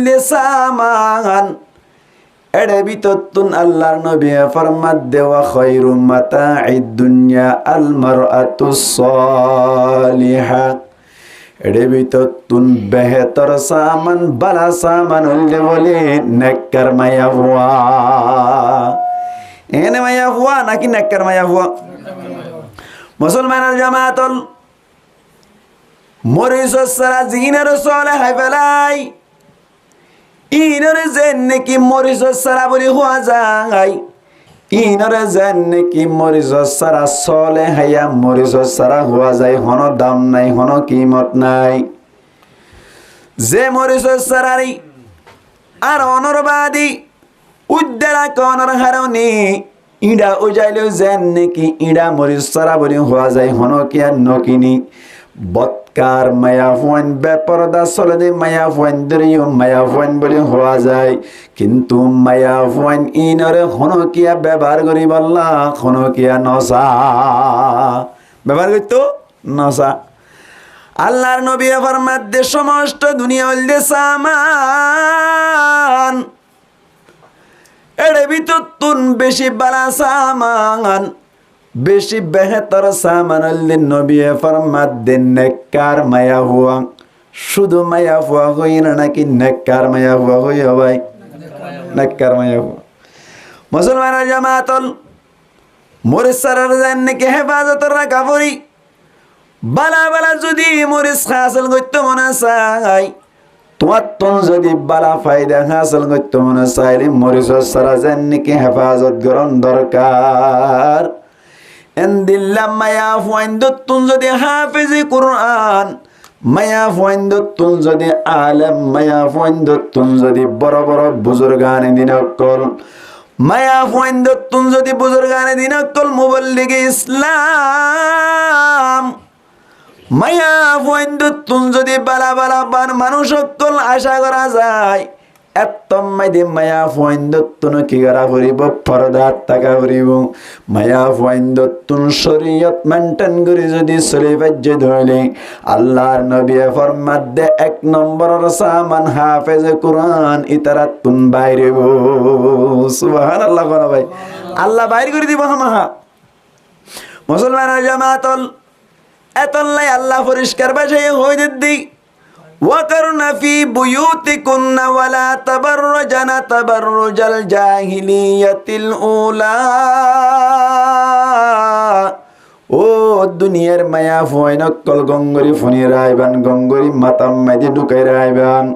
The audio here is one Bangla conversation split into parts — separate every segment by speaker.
Speaker 1: লিসামান এড়ে বিততুন আল্লাহর নবী ফরমাত দেওয়া খায়রুম মাতাঈদ দুনিয়া আল মারআতুস সালিহা এড়ে বিততুন বেহতর সামান বালা সামান হলে বলে নেককার মায়া হুয়া এনে মায়া হুয়া নাকি নেককার মায়া হুয়া মুসলমানের জামাতল মরিস সারা জিনার সলে হাই ফেলাই ইনরে জেনে কি মরিস সারা বলি হওয়া যায় ইনরে জেনে কি মরিস সারা সলে হাইয়া মরিস সারা হওয়া যায় হন দাম নাই হন কিমত নাই যে মরিস সারারি আর অনরবাদী উদ্দেরা কনর হারনি ইডা উজাইলেও জেনে কি ইডা মরিস সারা বলি হওয়া যায় হন কি আর নকিনি বৎকার মায়া ফুয়ান বেপরদা চলে মায়া ফুয়ান দরিও মায়া ফুয়ান বলে হওয়া যায় কিন্তু মায়া ফুয়ান ইনরে হনকিয়া ব্যবহার করি বললা হনকিয়া নসা ব্যবহার করতো নসা আল্লাহর নবী ফরমাত দে সমস্ত দুনিয়া হইলে সামান এড়ে বিতুন বেশি বালা সামান বেশি বেহতর সামান আল্লাহর নবী ফরমাত দেন নেককার মায়া হুয়া শুধু মায়া হুয়া হই না নাকি নেককার মায়া হুয়া হই ভাই নেককার মায়া হুয়া মুসলমানের জামাতল মরিসারের জান্নাকে হেফাজত রাখা পড়ি বালা বালা যদি মরিস হাসিল করতে মনে চাই তোমার তোন যদি বালা ফায়দা হাসিল করতে মনে চাইলে মরিস সারা জান্নাকে হেফাজত গ্রহণ দরকার এন্দিল্লা মায়া ফুয়াইন্দুন যদি হাফিজি কুরআন মায়া ফুয়াইন্দুন যদি আলেম মায়া ফুয়াইন্দুন যদি বড় বড় বুজুর্গানে দিনকল মায়া ফুয়াইন্দুন যদি বুজুর্গানে দিনকল মুবল্লিগে ইসলাম মায়া ফুয়াইন্দুন যদি বালা বালা বান মানুষ সকল আশা করা যায় এতম মাইদে মায়া ফুয়াইন্দুন কি করা করিব পর্দা টাকা করিব মায়া ফুয়াইন্দুন শরীয়ত মেনটেন করে যদি চলে বাজ্যে ধরলে আল্লাহর নবী ফরমাত দে এক নম্বরের সামান হাফেজ কুরআন ইতারাতুন বাইরে গো সুবহানাল্লাহ কোন ভাই আল্লাহ বাইরে করে দিব হামাহা মুসলমানের জামাতল এতলাই আল্লাহ পরিষ্কার ভাষায় হয়ে দি وَقَرْنَ فِي بُيُوتِكُنَّ وَلَا تَبَرَّجْنَ تَبَرُّجَ الْجَاهِلِيَّةِ الْأُولَى ও দুনিয়ার মায়া ফয়নকল গঙ্গরি ফনি রাইবান গঙ্গরি মাতাম মাইদে ঢুকাই রাইবান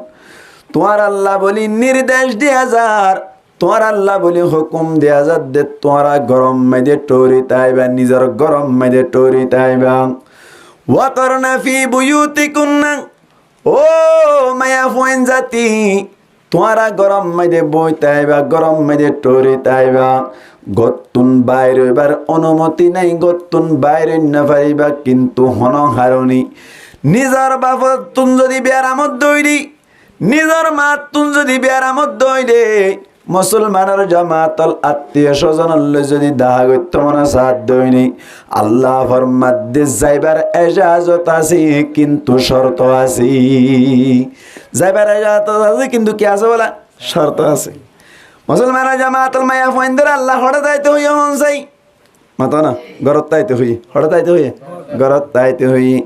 Speaker 1: তোমার আল্লাহ বলি নির্দেশ দেয়া যার তোমার আল্লাহ বলি হুকুম দেয়া যার দে তোমারা গরম মাইদে টরি তাইবান নিজের গরম মাইদে টরি তাইবান وَقَرْنَ فِي بُيُوتِكُنَّ ও মায়া ফুয়েন জাতি তোমারা গরম মাইদে বই তাইবা গরম মাইদে টরি তাইবা গত্তুন বাইরে এবার অনুমতি নাই গত্তুন বাইরে না পারিবা কিন্তু হন হারণি নিজর বাপ তুন যদি বেয়ারামত দইরি নিজর মা তুন যদি বেয়ারামত দইরে মুসলমানের জামাতল আত্মীয় স্বজনলে যদি দাহা করত মনে সাথ দইনি আল্লাহ ফরমাত দে যাইবার এজাজত আছে কিন্তু শর্ত আছে যাইবার এজাজত আছে কিন্তু কি আছে বলা শর্ত আছে মুসলমানের জামাতল মায়া ফাইন্দর আল্লাহ হড়া যাইতে হই হন চাই মাতো না গরত তাইতে হই হড়া তাইতে হই গরত তাইতে হই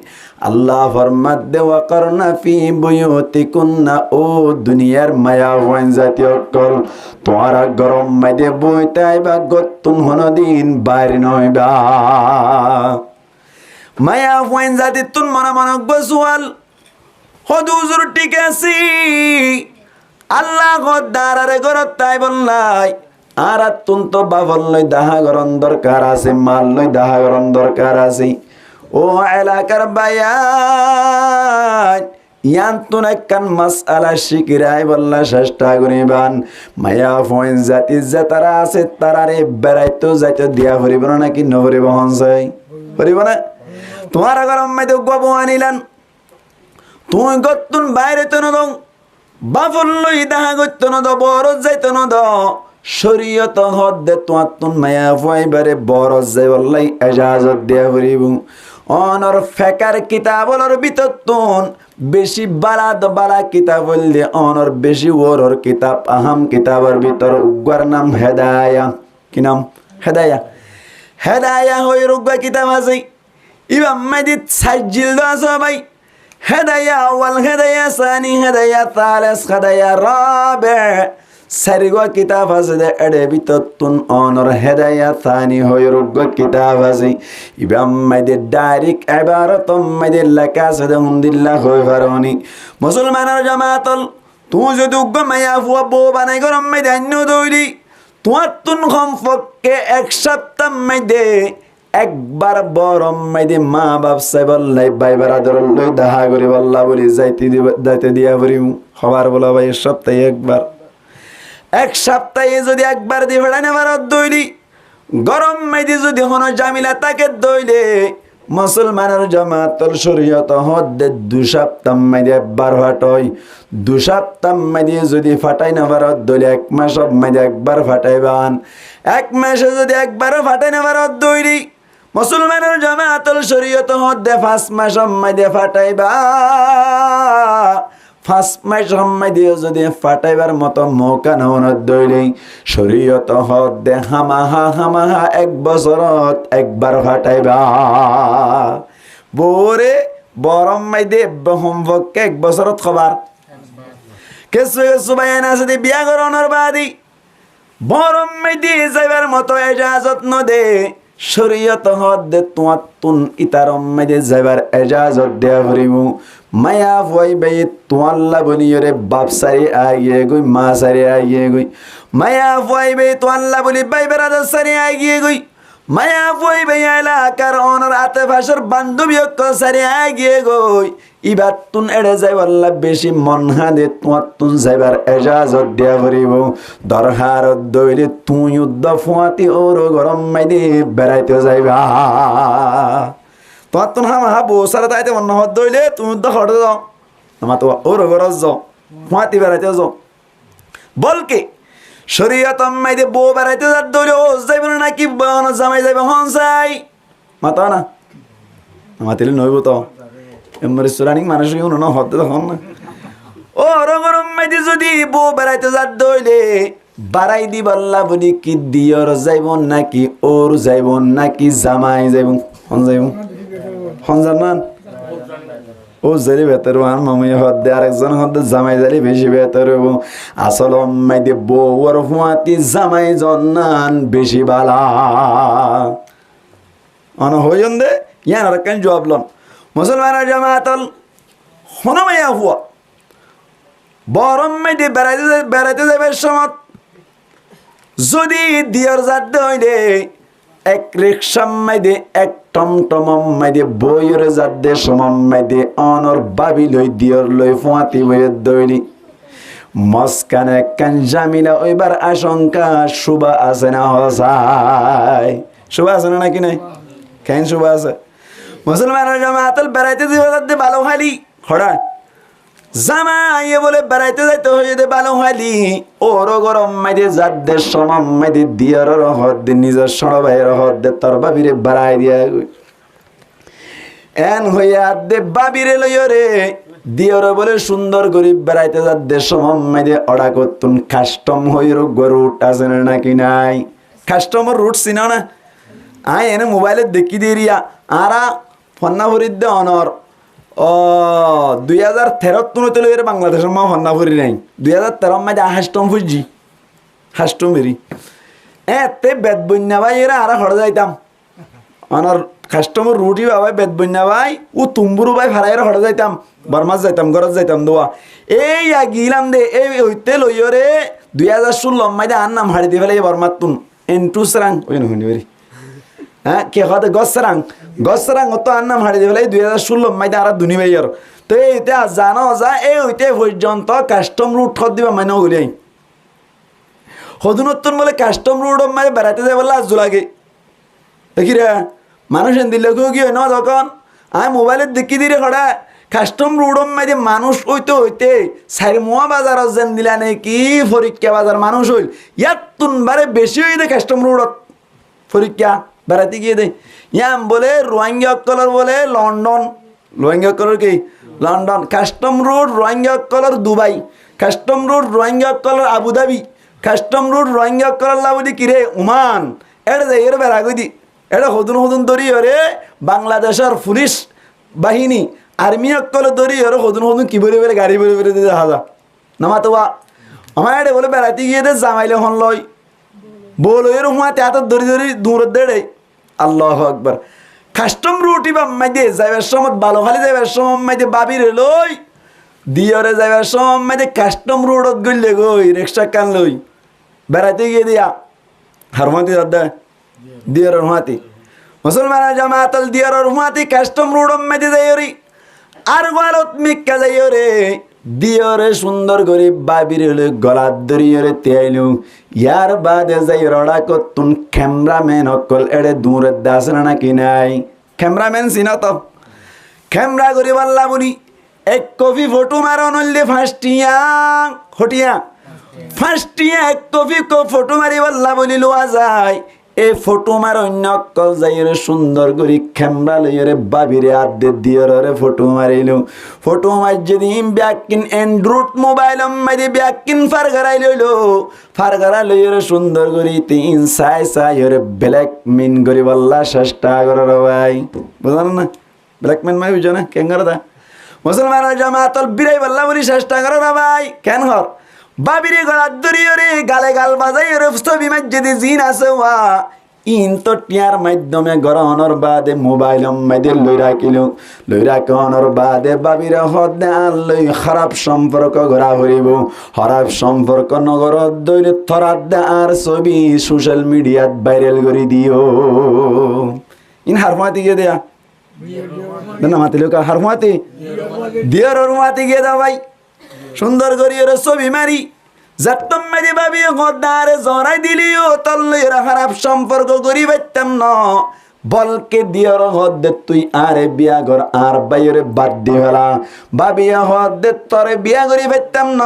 Speaker 1: আল্লাহ ফরমাত দে ওয়াকরনা ফি বুয়ুতিকুন্না ও দুনিয়ার মায়া ফাইন জাতীয় কল তোরা গরম মাইদে বই তাইবা গত্তুন হনদিন বাইরে নইবা মায়া ফাইন জাতি তুন মনা মনক বসওয়াল হদুজুর ঠিক আছে আল্লাহ গদ্দারে গরত তাই বললাই আর তুন তো বাবল লই দাহা গরন দরকার আছে মাল লই দাহা গরন দরকার আছে ও এলাকার বায়ান ইয়ান্তুন একখান মাসআলা শিকিরাই বললা চেষ্টা করিবান মায়া ফয়েন জাতি যে তারা আছে তারারে বেড়াইতো যাইতে দিয়া হরিব না নাকি নহরিব হনসাই হরিব না তোমার গরম মাইতে গব আনিলান তুই গত্তুন বাইরে তো নদং বাফল লই দাহা গত্ত নদ বড় যাইতো নদ শরীয়ত হদ্দে তোমাতুন মায়া ফাইবারে বড় জেবলাই এজাজত দিয়া করিব অনর ফেকার কিতাবলর বিততুন বেশি বালা কিতাব হইলে অনর বেশি ওরর কিতাব আহাম কিতাবের ভিতর উগ্র নাম হেদায়া কি নাম হেদায়া হই রুগ্বা কিতাব আছে ইমাম মাজিদ সাজিল আছে ভাই হেদায়া আউয়াল হেদায়া সানি হেদায়া তালেস হেদায়া রাবে সারিগো কিতাব আছে দে এডে বিততুন অনর হেদায়া সানি হই রুগ্বা কিতাব আছে ইমাম মাজিদ ডাইরেক্ট ইবারতম মাজিদ লেখা আছে দে হুমদুলিল্লাহ হই ফারনি মুসলমানের জামাতল তুই যদি উগ্র মায়া ফুয়া বউ বানাই গরম মাইদে অন্য দৌড়ি তোমার তুন সম্পর্কে এক সপ্তাহ মাইদে একবার বরম মাইদে মা বাপ সাইবল্লাই ভাই বারাদর লই দেখা করি বল্লা বলি যাইতে দিয়া বলি খবর বলা ভাই সপ্তাহে একবার এক সপ্তাহে যদি একবার দিয়ে ফেড়াই নেবার দইলি গরম মাইদে যদি হন জামিলা তাকে দইলে মুসলমানের জামাতল শরীয়ত হদ্দে 2 সপ্তাহ মাইদে একবার ফাটাই 2 সপ্তাহ মাইদে যদি ফাটাই নেবার দইলে 1 মাস মাইদে একবার ফাটাইবান 1 মাসে যদি একবার ফাটাই নেবার দইলি মুসলমানের জামাতল শরীয়ত হদ্দে 5 মাস মাইদে ফাটাইবা 5 মাস মাইদে যদি ফাটাইবার মতো মৌকা নন দইলে শরীয়ত হদ্দে হামাহা 1 বছরত একবার ফাটাইবা বোরে বরম মাইদে হোমওয়ার্কে 1 বছরত খবর কিছু বাইন আছে দি বিয়া করণর বাদি বরম মাইদে যাইবার মতো ইজাজত নদে শরীয়ত হদ্দে তোমাতুন ইতারম মাইদে যাইবার ইজাজত দেয়া করিমু মায়া ভয় বে তোয়াল্লা বনিয়রে বাপ সারি আগিয়ে গই মা সারি আগিয়ে গই মায়া ভয় বে তোয়াল্লা বলি বাই বেরাদার সারি আগিয়ে গই মায়া ভয় বে এলাকার অনর আতে ভাষার বান্ধবী সারি আগিয়ে গই ইবার তুন এড়ে যাইবাল্লা বেশি মন হাদে তোমাতুন যাইবার এজাজত দেয়া করিব দরহার দইলে তুই যুদ্ধ ফুয়াতি ওর গরম মাইদে বেড়াইতে যাইবা তোমাতুন হামা বউ সারা তাইতে মন হদ দইলে তুমি যুদ্ধ হটে যাও আমার তো ওর গরজ যাও ফুয়াতি বেড়াইতে যাও বলকে শরীয়ত মাইদে বউ বেড়াইতে যার দইলে ও যাইব নাকি জামাই যাইবে হন চাই মাতা না মাতিলে নইব তো এমরি সুরানি মানুষ ন হতে তখন না ও রগরম মাইদি যদি বউ বেড়াইতে যার দইলে বাড়াই দি বল্লা বলি কি দিয়র যাইব নাকি ওর যাইব নাকি জামাই যাইব হন যাইব হন জানান ও জালি বেতর আর মামি হদ্দে আরেকজন হদ্দে জামাই জালি বেশি বেতর হইব আসল মাইদি বউ আর ফুয়াতি জামাই জন্নান বেশি বালা অন হইন দে ইয়ান আর কেন জবাব লন মুসলমানের জামাতল হনমাইয়া হুয়া বরম মাইদে বেড়াইতে যাবে সমত যদি দিয়র জাত দইলে 1 রিক্সা মাইদে 1 টমটম মাইদে বইয়ের জাত দে সমম মাইদে অনর বাবি লই দিয়র লই ফুয়াতি বইয়ের দইলি মস্কানে কান জামিলা ওইবার আশঙ্কা শুভা আছে না হসাই শুভা আছে না নাকি নাই কেন শুভা আছে মুসলমানের জামাতল বেড়াইতে দিতে ভালো হালি হড়া জামাইয়ে বলে বেড়াইতে যাইতে হয়ে দে ভালো হালি ওর গরম মাইদে যার দেশ সমাম মাইদে দিয়ার হদ দে নিজের সড়বাইয়ের হদ দে তোর বাবিরে বেড়াই দিয়া এন হইয়া দে বাবিরে লইরে দিয়র বলে সুন্দর গরিব বেড়াইতে যার দেশ সমাম মাইদে অড়া করতুন কাস্টম হইর রুট আছে নাকি নাই কাস্টমর রুট চিনা না আয় এনে মোবাইলে দেখি দিরিয়া আরা ফন্নাফুরির অনর 2013 তুলে বাংলাদেশের মা ফন্নাফুরি নাই 2013 মাঝে হাসটম ফুজি হাসটম এরি এতে বেদ বন্যা ভাই এরা আরা হড়ে যাইতাম অনর কাস্টমার রুটি বাবাই বেদ বন্যা ভাই ও তুম্বুরু ভাই ভাড়াইরা হড়ে যাইতাম বরমাস যাইতাম গরজ যাইতাম দোয়া এই গিলাম দে এই হইতে লইরে 2016 মাঝে আর নাম হাড়ি দিয়ে ফেলে বরমাত তুন এন্টু সরাং ওই নহুনি বেরি হ্যাঁ কে হতে গসরাং অত আন্না মারি দিবে 2016 মাইতে আর দুনি ভাইয়ার তো এইটা জানো যা এই হইতে পর্যন্ত কাস্টম রুট খত দিবা মানে গলিয়াই হদুনত্তন বলে কাস্টম রুট মারে বেড়াইতে যাই বলে আজ লাগে দেখি রে মানুষ দিলে কি হয় না তখন আমি মোবাইলে দেখি দিরে খড়া কাস্টম রোডম মাঝে মানুষ হইতে হইতে সাইরমোয়া বাজার যেন দিলা নাকি পরীক্ষা বাজার মানুষ হইল ইয়াতুন বারে বেশি হইতে কাস্টম রোডত পরীক্ষা বেড়াতে গিয়ে দে ইয়াম বলে রোহিঙ্গা কলর বলে লন্ডন রোহিঙ্গা কলর কি লন্ডন কাস্টম রোড রোহিঙ্গা কলর দুবাই কাস্টম রোড রোহিঙ্গা কলর আবুধাবি কাস্টম রোড রোহিঙ্গা কলর লাবদি কিরে ওমান এটা যাই এর বেড়া গই দি এটা হদুন হদুন দরি হরে বাংলাদেশের পুলিশ বাহিনী আর্মি অকল দরি হরে হদুন হদুন কি বলে বলে গাড়ি বলে বলে দেখা যা নামাতোয়া আমার এটা বলে বেড়াতে গিয়ে দে জামাইলে হন লয় বলো এর হুয়া তে দরি দরি দূর দেড়ে আল্লাহ আকবার কাস্টম রুটি বা মাইদে যাইবার সময় ভালো খালি যাইবার সময় মাইদে বাবির লই দিয়রে যাইবার সময় মাইদে কাস্টম রোডত গইলে গই রিক্সা কান লই বেড়াতে গিয়ে দিয়া হারমাতি দাদা দিয়রের হুয়াতি মুসলমান জামাতাল দিয়রের হুয়াতি কাস্টম রোডম মাইদে যাইরি আর গলত মিক্কা যাইরে দিয়রে সুন্দর করে বাবির হলে গলার দরিয়রে তেলু ইয়ার বাদে যাই রড়া কতুন ক্যামেরাম্যান অকল এড়ে দূরের দাস নাকি নাই ক্যামেরাম্যান চিনা তো ক্যামেরা করি পাল্লা বলি এক কপি ফটো মারো নইলে ফাঁসটিয়া হটিয়া ফাঁসটিয়া এক কপি ফটো মারি পাল্লা বলি লোয়া যায় এই ফটো মার অন্য অকল যাইরে সুন্দর করে ক্যামেরা লইরে বাবিরে আদে দিয়রে ফটো মারিলু ফটো মার যদি ব্যাকিন অ্যান্ড্রয়েড মোবাইল মাইদে ব্যাকিন ফারগারাই লইলো ফারগারা লইরে সুন্দর করে তিন সাই সাইরে ব্ল্যাক মিন করি বললা চেষ্টা করো ভাই বুঝলেন না ব্ল্যাক মিন মাই বুঝো না কেঙ্গার দা মুসলমান জামাতল বিরাই বললা বলি চেষ্টা করো না ভাই কেন হর বাবিরে গলার দরিয়রে গালে গাল বাজাই রে ছবি মসজিদে জিন আছে ওয়া ইন তো টিয়ার মাধ্যমে গরহনর বাদে মোবাইল মাইদে লই রাখিলর বাদে বাবিরে হদে আনলই খারাপ সম্পর্ক গড়া হরিব খারাপ সম্পর্ক নগর দইলে থরাত দে আর ছবি সোশ্যাল মিডিয়াত ভাইরাল করে দিও ইন হারমাতি গিয়ে দেয়া না মাতি লোক হারমাতি দিয়র মাতি গিয়ে দাও ভাই সুন্দর করিয়ে ছবি মারি যাত্তম মারি ভাবি গদারে জড়াই দিলিও তল্লের খারাপ সম্পর্ক করি পাইতাম ন বলকে দিয়র হদে তুই আরে বিয়া ঘর আর বাইরে বাদ দি ফেলা ভাবিয়া হদে তরে বিয়া করি পাইতাম ন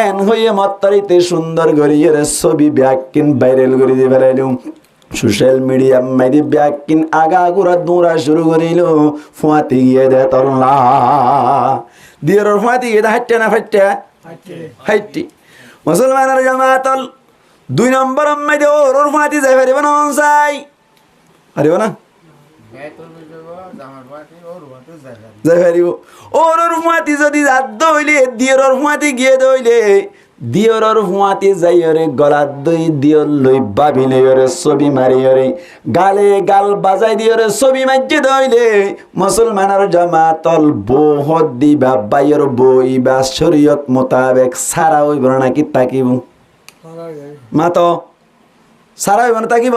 Speaker 1: এন হইয়ে মত্তারিতে সুন্দর করিয়ে ছবি ব্যাকিন ভাইরাল করে দিয়ে ফেলাইলুম সোশ্যাল মিডিয়া মাইদি ব্যাকিন আগা গুড়া দৌড়া শুরু করিল ফুয়াতি গিয়ে দে তল্লা দিয়র ফুয়াতি গিয়ে দে হাইটে না ফাইটে হাইটি মুসলমানের জামাতল 2 নম্বর মাইদে ওর ফুয়াতি যাই পারিব না চাই পারিব না যাই পারিব ওর ফুয়াতি যদি যাত দইলে দিয়র ফুয়াতি গিয়ে দইলে দিয়র ফুয়াতি যাইরে গলার দই দিয়র লই বাবি লইরে ছবি মারিয়রে গালে গাল বাজাই দিয়রে ছবি মাইজে দইলে মুসলমানের জামাতল বহুত দিবা বাইর বইবা শরীয়ত মোতাবেক সারা হইব নাকি তাকিব মাত সারা হইব না তাকিব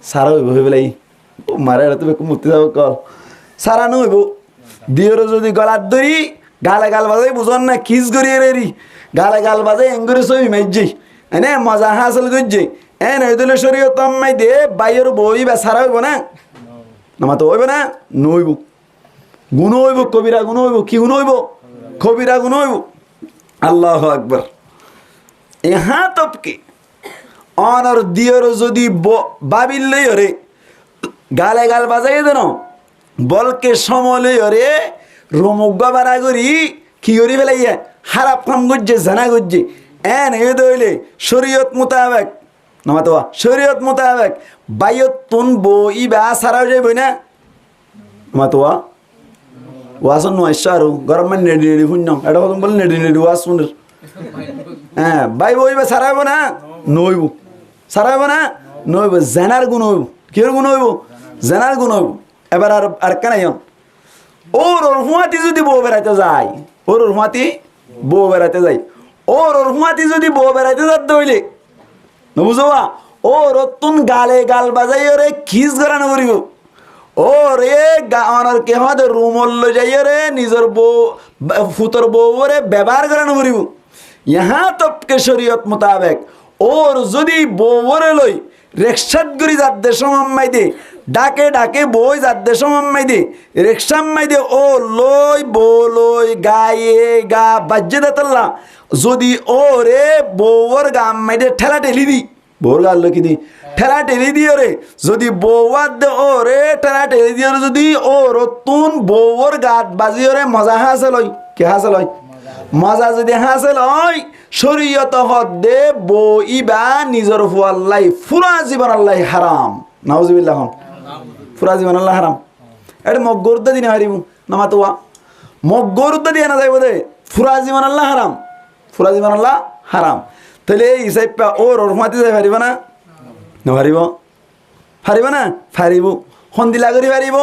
Speaker 1: সারা হইব হইবলাই ও মারে তুমি মুক্তি যাব কল সারা নইব দিয়র যদি গলার দই গালে গাল বাজাই বুঝন না খিস করিয়ে রেরি গালে গাল বাজে এঙ্গুরি ছবি মাইজি এনে মজা হাসিল করছে এন হইলে শরীয়ত মাই দে বাইর বই বা সারা হইব না আমার তো হইব না নইব গুণ হইব কবিরা গুণ হইব কি গুণ হইব কবিরা গুণ হইব আল্লাহ আকবার ইহা তপকে অনর দিয়র যদি বাবিল রে গালে গাল বাজাই দেন বলকে সমলে রে রোমুগা বাড়া করি কি করি ফেলাইয়া খারাপ কাম করছে জানা করছে এন এ দইলে শরীয়ত মোতাবেক নামাতোয়া শরীয়ত মোতাবেক বাইয়ত তুন বই বা সারা যাইব না নামাতোয়া ওয়াসন নয় সারু গরমেন্ট নেডি নেডি শুন এটা কথা বল নেডি নেডি ওয়াস শুনের হ্যাঁ বাই বই বা সারাইব না নইব সারাইব না নইব জানার গুণ হইব কিহর গুণ হইব জানার গুণ হইব এবার আর কেনাইন ওর হুয়াতি যদি বউ বেড়াইতে যায় ওর হুয়াতি বউ বেড়াইতে যাই ওর হুয়াতি যদি বউ বেড়াইতে যাত হইলে বুঝবা ও রতুন গালে গাল বাজাই রে খিস গড়ানো করিব ও রে গাওয়ানোর কে হতে রুমল যাই রে নিজের বউ ফুতর বউ রে ব্যবহার করানো করিব ইহা তপকে শরীয়ত মোতাবেক ওর যদি বউ রে লই রেকশাত গরি যাত দেশ মাম্মাই দে ডাকে ডাকে বই যাদের সময় দে রিক্সাম দে ও লই বলই গায়ে গা বাজ্যে দেতল্লা যদি ও রে বউর গাম মাইদে ঠেলা ঠেলি দি বউর গাল কি দি ঠেলা ঠেলি দিও রে যদি বউয়ার দে ও রে ঠেলা ঠেলি দিও যদি ও রতুন বউর গাত বাজিও রে মজা হাসে লই কে হাসে লই মজা যদি হাসে লই শরীয়ত হদ্দে বইবা নিজর ফুয়াল্লাই ফুরা জীবন আল্লাহ হারাম নাউজুবিল্লাহ ফুরা জীবন আল্লাহ হারাম এটা মগ্গরুদ্দ দিনে হারিব নামাতোয়া মগ্গরুদ্দ দিয়ে না যাইব দে ফুরা জীবন আল্লাহ হারাম ফুরা জীবন আল্লাহ হারাম তাহলে এই হিসাবটা ওর মাতি যাই পারিব না পারিব পারিব না পারিব হন্দিলা করি পারিব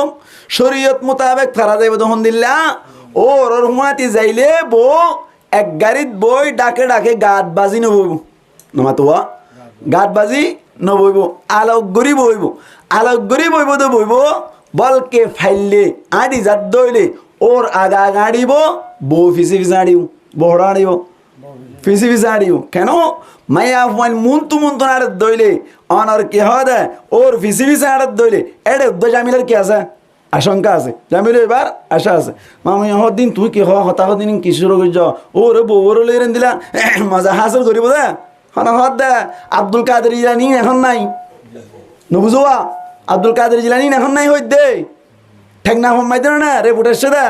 Speaker 1: শরীয়ত মোতাবেক ফারা যাইব তো হন্দিল্লা ওর মাতি যাইলে বউ এক গাড়িত বই ডাকে ডাকে গাত বাজি নবইব নমাতোয়া গাত বাজি নবইব আলোক গড়ি বইব আলোক গড়ি বইব তো বইব বলকে ফাইলে আদি যাত দইলে ওর আগা গাড়িব বউ ফিসি ফিসা আড়িব বহড়া আড়িব ফিসি ফিসা আড়িব কেন মায়া ফুয়ান মুন্তু আর দইলে অনর কি হয় ওর ফিসি ফিসা আড়ত দইলে এডে উদ্দ জামিলের কি আছে আশঙ্কা আছে জামিল এবার আশা আছে মামি দিন তুই কি হতাহ দিন কি শুরু করছ ওরে বউর লই রেন দিলা মজা হাসিল করিব দে হন হত দে আব্দুল কাদের জিলানি এখন নাই নবুজোয়া আব্দুল কাদের জিলানি এখন নাই হই দে ঠেকনা হমাই দেন না রে বুটেছে দে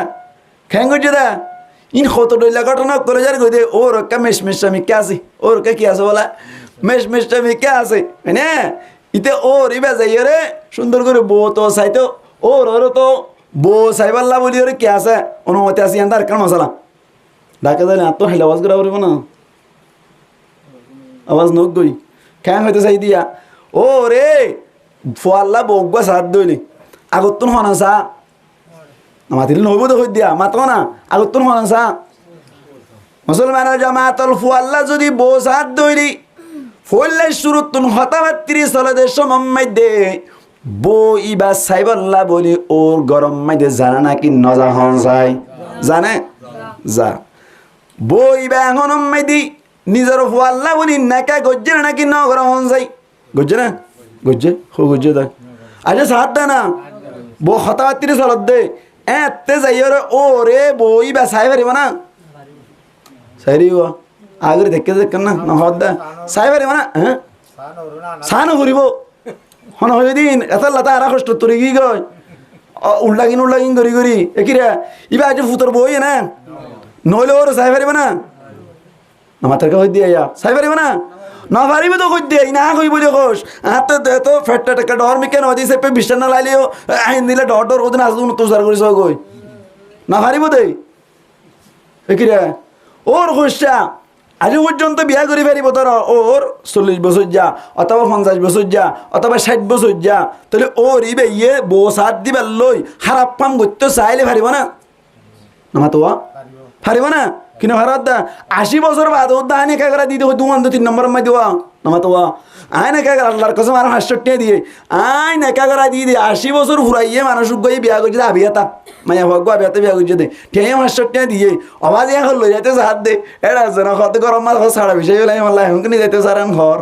Speaker 1: খ্যাং করছে দে ইন কত ডইলা ঘটনা করে যার কই দে ওর কা মেশ আমি কে আছে ওর কা কি আছে বলা মেশ আমি কে আছে মানে ইতে ওর ইবা যাই রে সুন্দর করে বউ তো চাইতো ওর তো বউ সাইবাল্লা বলি ওরে কে আছে অনুমতি আছে এন্দার কার মশলা ডাকে যাই না তো হাইলে আওয়াজ করা পারবো না আওয়াজ নক গই কেন হইতে চাই দিয়া ও রে ফুয়াল্লা বউগা সাত দইলি আগতুন হনা সা মাতিল নইব তো হই দিয়া মাতো না আগতুন হনা সা মুসলমানের জামাতল ফুয়াল্লা যদি বউ সাত দইলি ফলে শুরুতুন হতাবাত্রি সলাদের সময় দে বউ ইবা সাইবাল্লা বলি ওর গরম মাইদে জানা নাকি নজা হন যায় জানে যা বউ ইবা এখন মাইদি নিজের ফুয়াল্লা বলি নাকা গজ্জে নাকি ন গরম হন যায় গজ্জে না গজ্জে হো গজ্জে দেয় আজ সাত দে না বউ হতাবাত্রি চলত দে এতে যাই ও রে বউ ইবা চাই পারিব না চাইব আগরে দেখে দেখেন না নহত দে চাই পারিব না হ্যাঁ চানো ফুরিব হন হয়ে দিন এত লাতা আর কষ্ট তোর কি গয় উল্লাগিন গড়ি গড়ি একিরা ইবা আজ ফুতর বই না নইলে ওর চাই পারিব না আমার থেকে হই দিয়া চাই পারিব না না পারিব তো কই দিয়ে না কই বলি কোষ হাতে দে তো ফেটটা টাকা ডর মিকে নদী সেপে বিষ্টান না লাইলেও আইন দিলে ডর ওদিন আসুন তুষার করিস কই না পারিব দে একিরা ওর খুশা আজ পর্যন্ত বিয়া করি পারিব তোর ওর 40 বছর যা অথবা 50 বছর যা অথবা 60 বছর যা তাহলে ওর ইবে ইয়ে বউ সাত দিবার লই খারাপ কাম করতে চাইলে পারিব না না তো পারিব না কিনা ভারত দা 80 বছর বাদ ও দানে কা করা দিতে হয় 2 নম্বর মধ্যে দেওয়া না তো আয় না কা করা আল্লাহর কসম আর 65 দিয়ে আয় না কা করা দিয়ে 80 বছর ফুরাইয়ে মানুষ গই বিয়া করছে আবিয়াতা মায়া ভগবা বিয়াতে বিয়া করছে দে ঠেয়ে 65 দিয়ে আওয়াজ এখন লই যাইতে হাত দে এড়া জানা কত গরম মাছ ছাড়া বিষয় হলাই মাল্লা এখন কি যাইতে সারান ঘর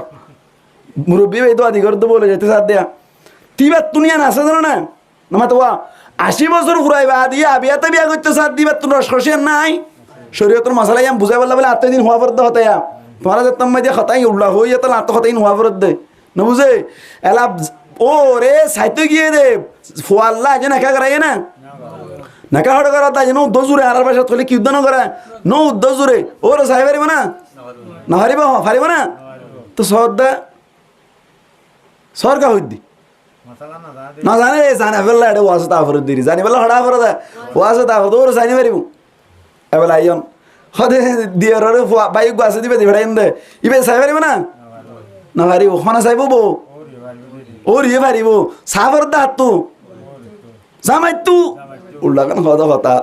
Speaker 1: মুরব্বি ভাই তো আদি করে তো বলে যাইতে সাথ দেয়া তিবা দুনিয়া না আছে জানো না না তো 80 বছর ফুরাইবা দিয়ে আবিয়াতে বিয়া করতে সাথ দিবা তুমি রসকসিয়ান নাই শরীয়তের মশলা ইয়াম বুঝাই বললা বলে আত্মদিন হওয়া পর হতে তোমারা যে তোমার যে খতাই উল্লা হই যেত না আত্মখতাইন হওয়া পর দে না বুঝে এলা ও রে সাইতে গিয়ে দে ফুয়াল্লা যে নাকা করাই না নাকা হড় করা তা যেন উদ্দ জুড়ে আর পাশে থলে কি উদ্দ ন করা নো উদ্দ জুড়ে ওর সাই পারিব না না হারিব পারিব না তো সরদা সরকা হইদি না জানে জানে ফেললা এটা ওয়াজ তা ফরদ দিরি জানি বললা হড়া ফরদ ওয়াজ তা ফরদ ওর সাইনি পারিব এবেলা আইয়ন হদে দিয়র রে বাইক বাসে দিবে দিবে দে ইবে সাই পারিব না না পারিব হনা সাইব বউ ওর ইয়ে পারিব সাবর দা তু জামাই তু উল্লা কান হদা হতা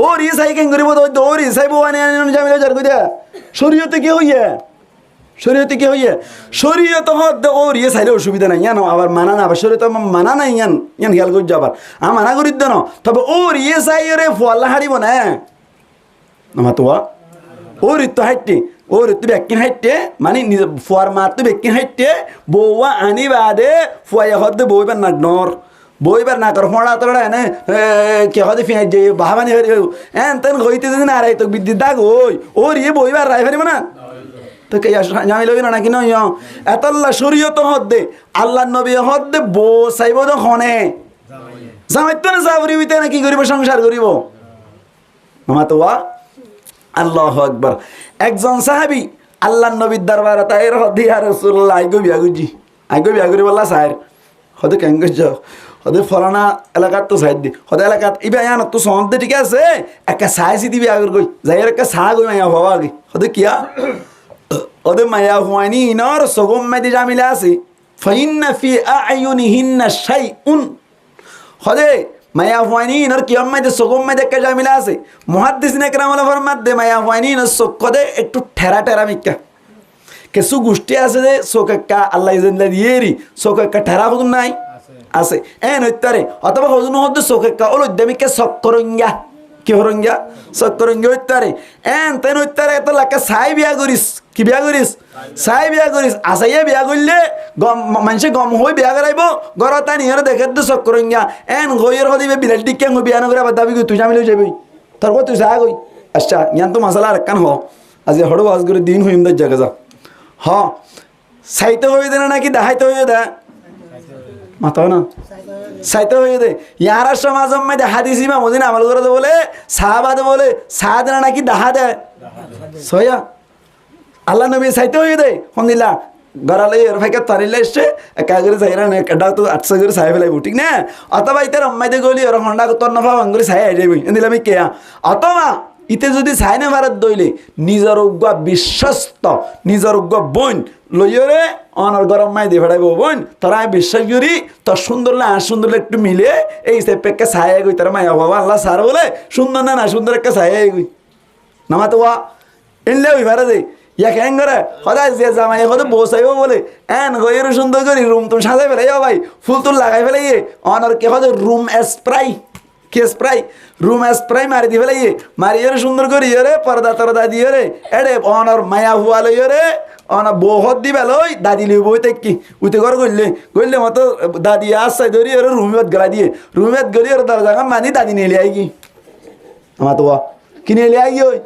Speaker 1: ওর ই সাই কেন করিব তো ওর ই সাইব আনে জামিল জার কইদা শরীয়তে কি হইয়া শরীয়ত হদ ওর ইয়ে সাইলে অসুবিধা নাই জানো আবার মানা না আবার শরীয়ত মানা নাই ইয়ান খেয়াল করি যাবার মানা করি দেন তবে ওর ইয়ে সাই রে ফোয়াল্লা হারিব না না তো ওর তো হাইটে ওর তো বেকিন হাইটে মানে ফুয়ার মার তো বেকিন হাইটে বউয়া আনি বাদে ফুয়াই হদ বউবার না নর বইবার না কর ফোঁড়া তোড়া এনে কে হদে ফিয়াজ যাই বাহাবানি হরি এন তেন হইতে যদি না রাই তো বিদ্যুৎ দাগ ওই ওর ইয়ে বইবার রাই ফেরিব না তো কে জামি লবি না নাকি নয় এতল্লা শরীয়ত হদ্দে আল্লাহ নবী হদ্দে বো চাইব তো খনে জামাইত না চাবরি হইতে না কি করিব সংসার করিব মামা আল্লাহু আকবার একজন সাহাবী আল্লাহ নবীর দরবারে তাইর হদ্দে ইয়া রাসূলুল্লাহ আইগো বিয়া করি বললা স্যার হদে কেন যাও হদে ফলানা এলাকার তো সাইড দি হদে এলাকাত ইবা ইয়ান তো সন্তে ঠিক আছে একটা সাইসি দিবি আগর কই যাইর একটা সা গই মাইয়া হওয়া আগে হদে কিয়া হদে মাইয়া হুয়ানি ইনার সগম মেদি জামিলা আছে ফাইন্না ফি আয়ুনিহিন্না শাইউন হদে মায়া হুয়ানি ইনার কিয়াম মেদি সগম মেদি একটা জামিলা আছে মুহাদ্দিসিন একরাম আল ফরমাত দে মায়া হুয়ানি ইনার সক্কদে একটু ঠেরা মিক্কা কিছু গোষ্ঠী আছে যে চোখেক্কা আল্লাহ জিন্দা দিয়েরি চোখেক্কা ঠেরা হুদুন নাই আছে এন হইতারে অথবা হজুন হদ্দ চোখেক্কা ওল উদ্যমিকে চক্করঙ্গা কি হরঙ্গা চক্করঙ্গা হইতারে এন তেন হইতারে এত লাকা চাই বিয়া করিস কি বিয়া করিস চাই বিয়া করিস আসাইয়া বিয়া করলে গম মানুষে গম হয়ে বিয়া করাইব ঘর তাই নিহর দেখে তো চক্করঙ্গা এন গইয়ের হদিবে বিরাট দিকে বিয়া নগরে আবার দাবি তুই জামিলে যাবি তোর তুই চা গই আচ্ছা ইয়ান তো মশলা আর কান হ আজি হড়ো আজ করে দিন হইম দা জায়গা যা হ সাইতে হয়ে দে নাকি দেখাইতে হয়ে দে মাথা না সাইতে হয়ে দে ইয়ারা সমাজ মধ্যে হাদিস ইমাম ওদিন আমল করে দে বলে সাহাবাদ বলে সাদ না নাকি দাহা দে সয়া আল্লাহ নবী সাইতে হয়ে দে হন্দিলা গড়ালে এর ভাইকে তারিলে এসছে একা করে যাইরা না একটা তো 800 করে সাহেব লাইব ঠিক না অথবা ইতার আম্মাইতে গলি ওর হন্ডা তোর নফা ভাঙ্গুরি সাহেব যাইবি এন্দিলা আমি কেয়া অথবা ইতে যদি চাইনা ভারত দইলে নিজের উগ্র বিশ্বস্ত নিজের উগ্র বোন লইরে অনর গরম মাই দিয়ে ফেড়াইব বোন তোরা বিশ্বাস করি তোর সুন্দর না সুন্দর একটু মিলে এই সে পেকে ছায়া গই তার মায়া বাবা আল্লাহ সার বলে সুন্দর না সুন্দর একটা ছায়া গই নামা তো এনলে ওই ভাড়া দে ইয়া কেন করে সদায় যে জামাই হতে বসাইব বলে এন গইয়ের সুন্দর করি রুম তুমি সাজাই ফেলাই ভাই ফুল তুল লাগাই ফেলাই অনর কে হতে রুম স্প্রাই কে স্প্রাই রুম স্প্রাই মারি দি ফেলাই মারিয়ে সুন্দর করি রে পর্দা টর্দা দিয়ে রে এড়ে অনর মায়া হুয়া লই রে অনা বহুত দিবে লই দাদি লই বইতে কি উতে ঘর গইলে মতো দাদি আসাই ধরি রে রুমেত গলা দিয়ে রুমেত গলি রে দরজা মানি দাদি নিয়ে আই কি আমা তো কিনে নিয়ে আই ওই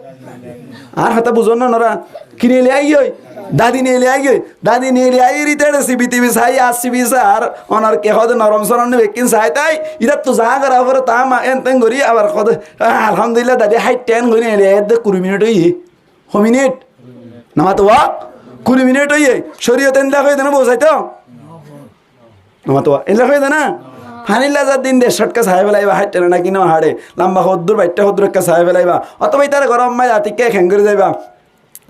Speaker 1: আর হাতা বুঝন না নরা কিনে নিয়ে আই ওই দাদি নিয়ে আই রিতে সিবি টিভি সাই আসিবি স্যার অনার কে হদে নরম সরম বেকিন সাই তাই ইরা তো যা করা পরে তা মা এন তেন করি আবার কদ আলহামদুলিল্লাহ দাদি হাই 10 করি নিয়ে আই 20 মিনিট হই মিনিট নামা তো 20 মিনিট হই শরীয়ত এন লাগাই দেনা বসাইতো নামা তো এন লাগাই দেনা হানিল্লা যা দিন দে শটকা সাহেব লাইবা হাইতে না কিনা হাড়ে লম্বা হদ্দুর বাইটা হদ্দুর একটা সাহেব লাইবা অথবা তার গরম মাই রাতিকে খেঙ্গরে যাইবা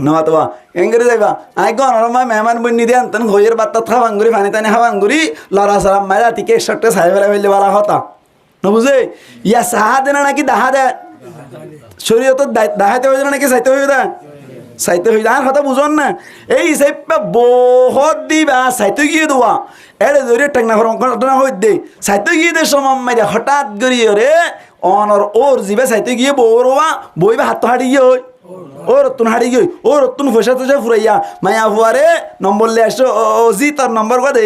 Speaker 1: নমা তো হেঙ্গরে যাইবা আই গো নরমা মেহমান বন্নি দেন তন ঘয়ের বাত্তা খাবাঙ্গুরি ফানি তানি খাবাঙ্গুরি লড়া সালাম মাই রাতিকে শটকা সাহেব লাইলে বালা হতা ন বুঝে ইয়া সাহা দেনা নাকি দাহা দে শরীয়ত দাহাতে হইছে নাকি সাইতে হই দা সাইতে হই আর কথা বুঝন না এই সাইপা বহুত দিবা সাইতে গিয়ে দোয়া এড়ে ধরে টাকনা ঘটনা হই দে সাইতে গিয়ে দে সমম মাইরা হঠাৎ গরিয়ে রে অনর ওর জিবে সাইতে গিয়ে বড়বা বইবা হাত হাড়ি গিয়ে হই ওর তুন হাড়ি গিয়ে ওর তুন পয়সা তো ফুরাইয়া মায়া হুয়ারে নম্বর লে আসো ওজি তোর নম্বর কো দে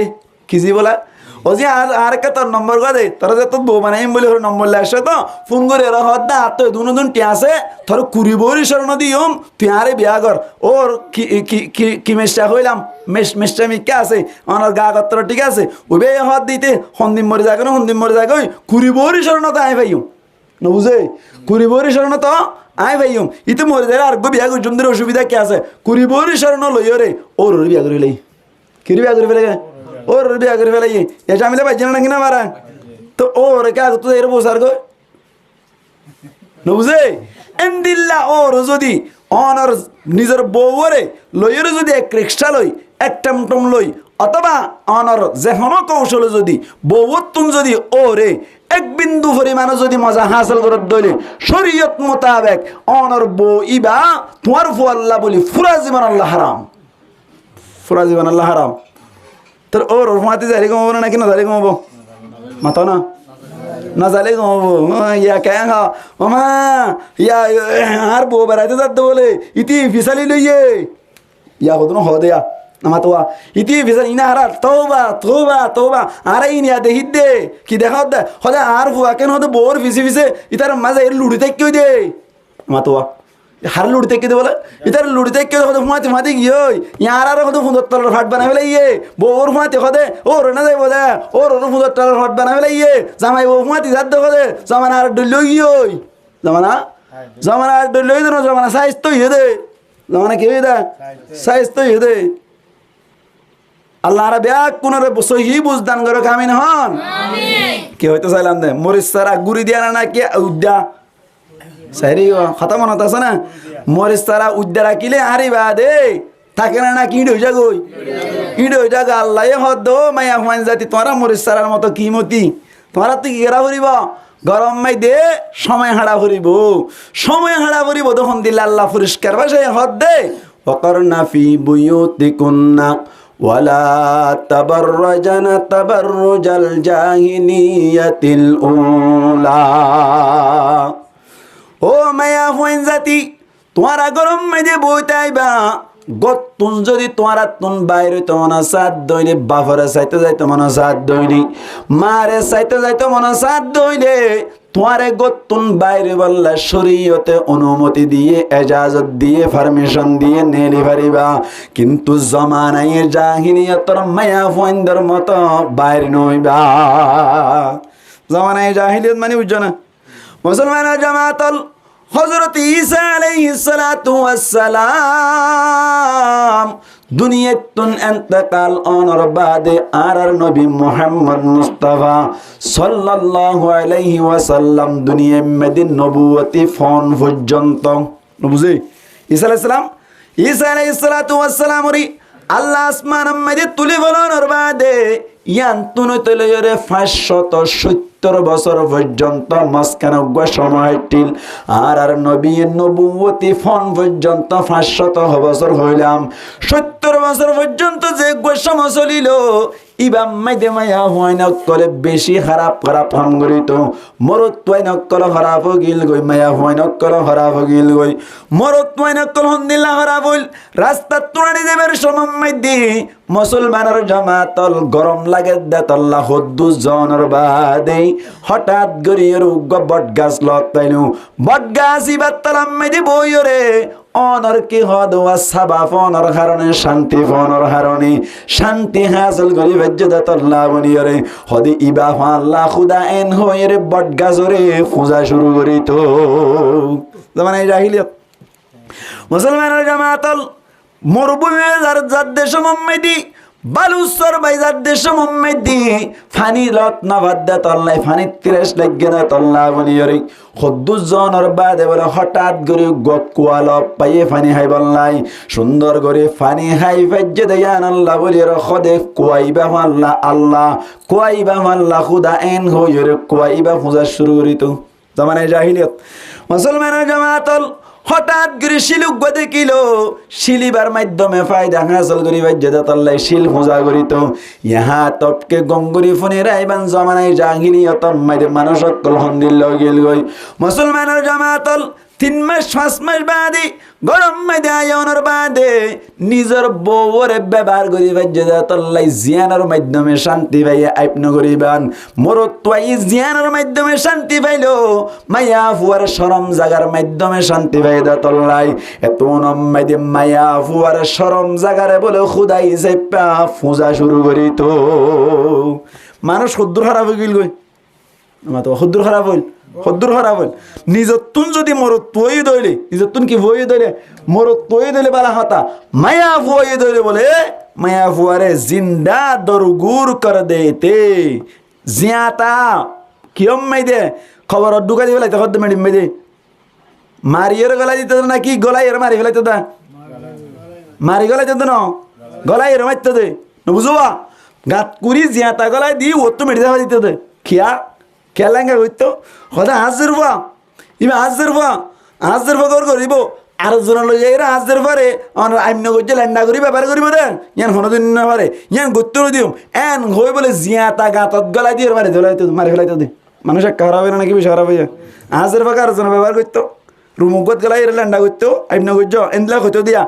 Speaker 1: কিজি বলা ওজি আর একটা তোর নম্বর কো দে তোর যে তোর বউ বানাইম বলে ওর নম্বর লে আসো তো ফোন করে এর হদ্দা তো দুন টিয়াছে তোর কুড়িবরি শরণ দিয়ম তুই আরে বিয়া কর ওর কি মেশটা হইলাম মেশটা মিকা আছে অনার গা কত্তর ঠিক আছে ওবে হদ দিতে হন্দিম মরে যাক হন্দিম মরে যাক ওই কুড়িবরি শরণ তো আই ভাইম ন বুঝে কুড়িবরি শরণ তো আই ভাইম ইতে মরে যায় আর গো বিয়া করি জমদের অসুবিধা কে আছে কুড়িবরি শরণ লই রে ওর বিয়া করি লাই কি বিয়া করে ফেলে ওর বিয়া করে ফেলাই এটা আমি পাইছি না কিনা মারা তো ওর কে তো এর বসার গো ন বুঝে এন্দিল্লা ওর যদি অনর নিজের বউরে লইয়ের যদি এক রিক্সা লই এক টমটম লই অথবা অনর যেহনো কৌশলে যদি বউতুন যদি ওরে এক বিন্দু পরিমাণে যদি মজা হাসিল করে দইলে শরীয়ত মোতাবেক অনর বউ ইবা তোমার ফু আল্লাহ বলি ফুরা জীবন আল্লাহ হারাম ফুরা জীবন আল্লাহ হারাম তোর ওর মাতি জারি কমাবো না নাকি না জারি কমাবো মাথা না জালে কমাবো ইয়া কে মামা ইয়া আর বউ বেড়াইতে যাতে বলে ইতি ফিসালি লইয়ে ইয়া কত হ দেয়া আমার তো ইতি ভিসার ইনা হারা তৌবা তৌবা তৌবা আরে ইনিয়া দেখিত দে কি দেখা দে হলে আর হুয়া কেন হতে বোর ফিসে ফিসে ইতার মাঝে এর লুড়ি থেকে দে আমার তো হার লুড়ি থেকে দে বলে ইতার লুড়ি থেকে হতে হুমাতে হুমাতে গিয়ে ইয়ার আর হতে ফুঁদর তলার ফাট বানাই ফেলে ইয়ে বউর হুমাতে হতে ওর না যাইব দে ওর ফুঁদর তলার ফাট বানাই ফেলে ইয়ে জামাই বউ হুমাতে যাদ দে হতে জামানা আর ডুল গিয়ে জামানা জামানা আর ডুল না জামানা সাইজ তো ইয়ে দে জামানা কি হয়ে দে সাইজ তো ইয়ে দে আল্লাহ আর ব্যাগ পুনরে সহি বুঝদান করে কামিন হন কি হইতে চাইলাম দে মরিচ সারা গুড়ি দিয়া না কি উদ্যা সাইরি কথা মনত আছে না মরিচ সারা উদ্যা রাখিলে আরে বা দে থাকে না কিড হয়ে যাগই ইড হয়ে যাগ আল্লাহ হদ মায়া হুয়ান জাতি তোরা মরিচ সারার মতো কিমতি তোরা তুই কি গেরা করিব গরম মাই দে সময় হাঁড়া করিব সময় হাঁড়া করিব তখন দিলে আল্লাহ পরিষ্কার ভাষা হদ দে ওয়াকারনা ফি বুয়ুতিকুন্না ওয়ালা তাবাররাজানা তাবাররুজাল জাহিলিয়াতিল উলা ও মায়া হুয়ান জাতি তোরা গরম মাই দে বইতে আইবা গতুন যদি তোরা তুন বাইরে তো মনে সাত দইলে বাফরে চাইতে যাইতে মনে সাত দইলি মারে চাইতে যাইতে মনে সাত দইলে তোরে গতুন বাইরে বললা শরীয়তে অনুমতি দিয়ে এজাজত দিয়ে পারমিশন দিয়ে নেলি পারিবা কিন্তু জমানায় জাহিলিয়াতর মায়া ফুয়াইন্দর মতো বাইরে নইবা জমানায় জাহিলিয়াত মানে বুঝছো না মুসলমানের জামাতল হযরত ঈসা আলাইহিস সালাতু ওয়াস সালাম দুনিয়াতুন ইন্তেকাল অনর বাদে আর নবী মুহাম্মদ মুস্তাফা সাল্লাল্লাহু আলাইহি ওয়াসাল্লাম দুনিয়া মদিন নবুয়তি ফোন পর্যন্ত বুঝি ঈসা আলাইহিস সালাম ঈসা আলাইহিস সালাতু ওয়াস সালাম রি আল্লাহ আসমান মধ্যে তুলে বলানোর বাদে ইয়ান তুনে তুলে রে 570 বছর পর্যন্ত মাঝখানে সময় টিল আর নবী নবুয়তি ফোন পর্যন্ত 500 বছর হইলাম 70 বছর পর্যন্ত যে সময় চলিল ইবাম মাইদে মায়া হয় না কলে বেশি খারাপ খারাপ কাম করিত মরত তুই নকল খারাপ গিল গই মায়া হয় নকল খারাপ গিল গই মরত তুই নকল হন্দিল্লা খারাপ হইল রাস্তা তুড়ানি দেবের সময় মাইদি মুসলমানের জামাতল গরম লাগে দেতল্লা হদ্দু জনের বাদে হঠাৎ গরিয়ের বট গাছ লতাইনু বট গাছ ইবার তালাম মাইদি বইরে অনর কি হদওয়া সাবা ফনর কারণে শান্তি ফনর কারণে শান্তি হাসিল করি বেজ্জদাতুল্লাহ বনিয়রে হদি ইবা আল্লাহ খুদা এন হইরে বট গাছরে পূজা শুরু করি তো জামানে জাহিলিয়ত মুসলমানের জামাতল মরুভূমি যার দেশ মোহাম্মদি বালুচর বাইজার দেশ মোহাম্মদি ফানি লত নবাদ্দা তল্লাই ফানি 30 লাগে না তল্লা বনিয়রে হদ্দুজ জনের বাদে বলে হঠাৎ করে কুয়াল পাইয়ে ফানি হাই বললাই সুন্দর করে ফানি হাই ফেজ্জে দেয়ান আল্লাহ বলি খদে কুয়াইবা আল্লাহ আল্লাহ কুয়াইবা আল্লাহ খুদা এন হইরে কুয়াইবা পূজা শুরু করিত জামানে জাহিলিয়ত মুসলমানের জামাতল হঠাৎ করে শিলুক দেখিল শিলিবার মাধ্যমে ফায়দা হাসল করি বাজ্যদাতাল্লাই শিল পূজা করিত ইহা তপকে গঙ্গুরি ফোনে রাইবান জমানায় জাহিলিয়ত মাইরে মানুষ সকল হন্দিল গেল গই মুসলমানের জামাতল 3 মাস 5 মাস বাদে গরম মাইদে আয়নের বাদে নিজের বউরে ব্যবহার করি বাজ্যদাতাল্লাই জিয়ানের মাধ্যমে শান্তি পাইয়া আইপন করিবান মরত তুই জিয়ানের মাধ্যমে শান্তি পাইল মায়া ফুয়ার শরম জাগার মাধ্যমে শান্তি পাইদা তল্লাই এত নম্মাইদে মায়া ফুয়ার শরম জাগারে বলে খুদাই যাইপা পূজা শুরু করি তো মানুষ সদ্দুর খারাপ হয়ে গেল গই আমার তো সদ্দুর খারাপ হইল সদ্দুর খারাপ হইল নিজতুন যদি মরত তুই দইলে নিজতুন কি বই দইলে মরত তুই দইলে বালা হতা মায়া বই দইলে বলে মায়া ফুয়ারে জিন্দা দরগুর কর দেতে জিয়াতা কিয়ম মাইদে খবর ঢুকা দিবে লাইতে হদ্দ মেডিম মাইদে মারিয়ের গলা দিতে না কি গলাই এর মারি ফেলাইতে দা মারি গলাই দিতে না গলাই এর মারতে দে বুঝবা গাত কুড়ি জিয়াতা গলাই দি ও তো মেডি দেওয়া দিতে দে খিয়া কেলেঙ্গা করতো সদায় 1000 রুপা ইবা 1000 রুপা 1000 রুপা করিব আর জন লই যাইরা 1000 পারে আইন করছে ল্যান্ডা করি ব্যাপার করিব দে ইয়ান হনদিন না পারে ইয়ান গত্তর দিও এন হই বলে জিয়াতা গাতত গলাই দিয়ে মারি ধলাই তো মারি ফেলাইতো দে মানুষ খারাপ হবে না নাকি বেশি খারাপ হইয়া 1000 রুপা আর জন ব্যবহার করতো রুমুকত গেলা এর লেন্ডা করতো আইন করছো এনলা হইতো দিয়া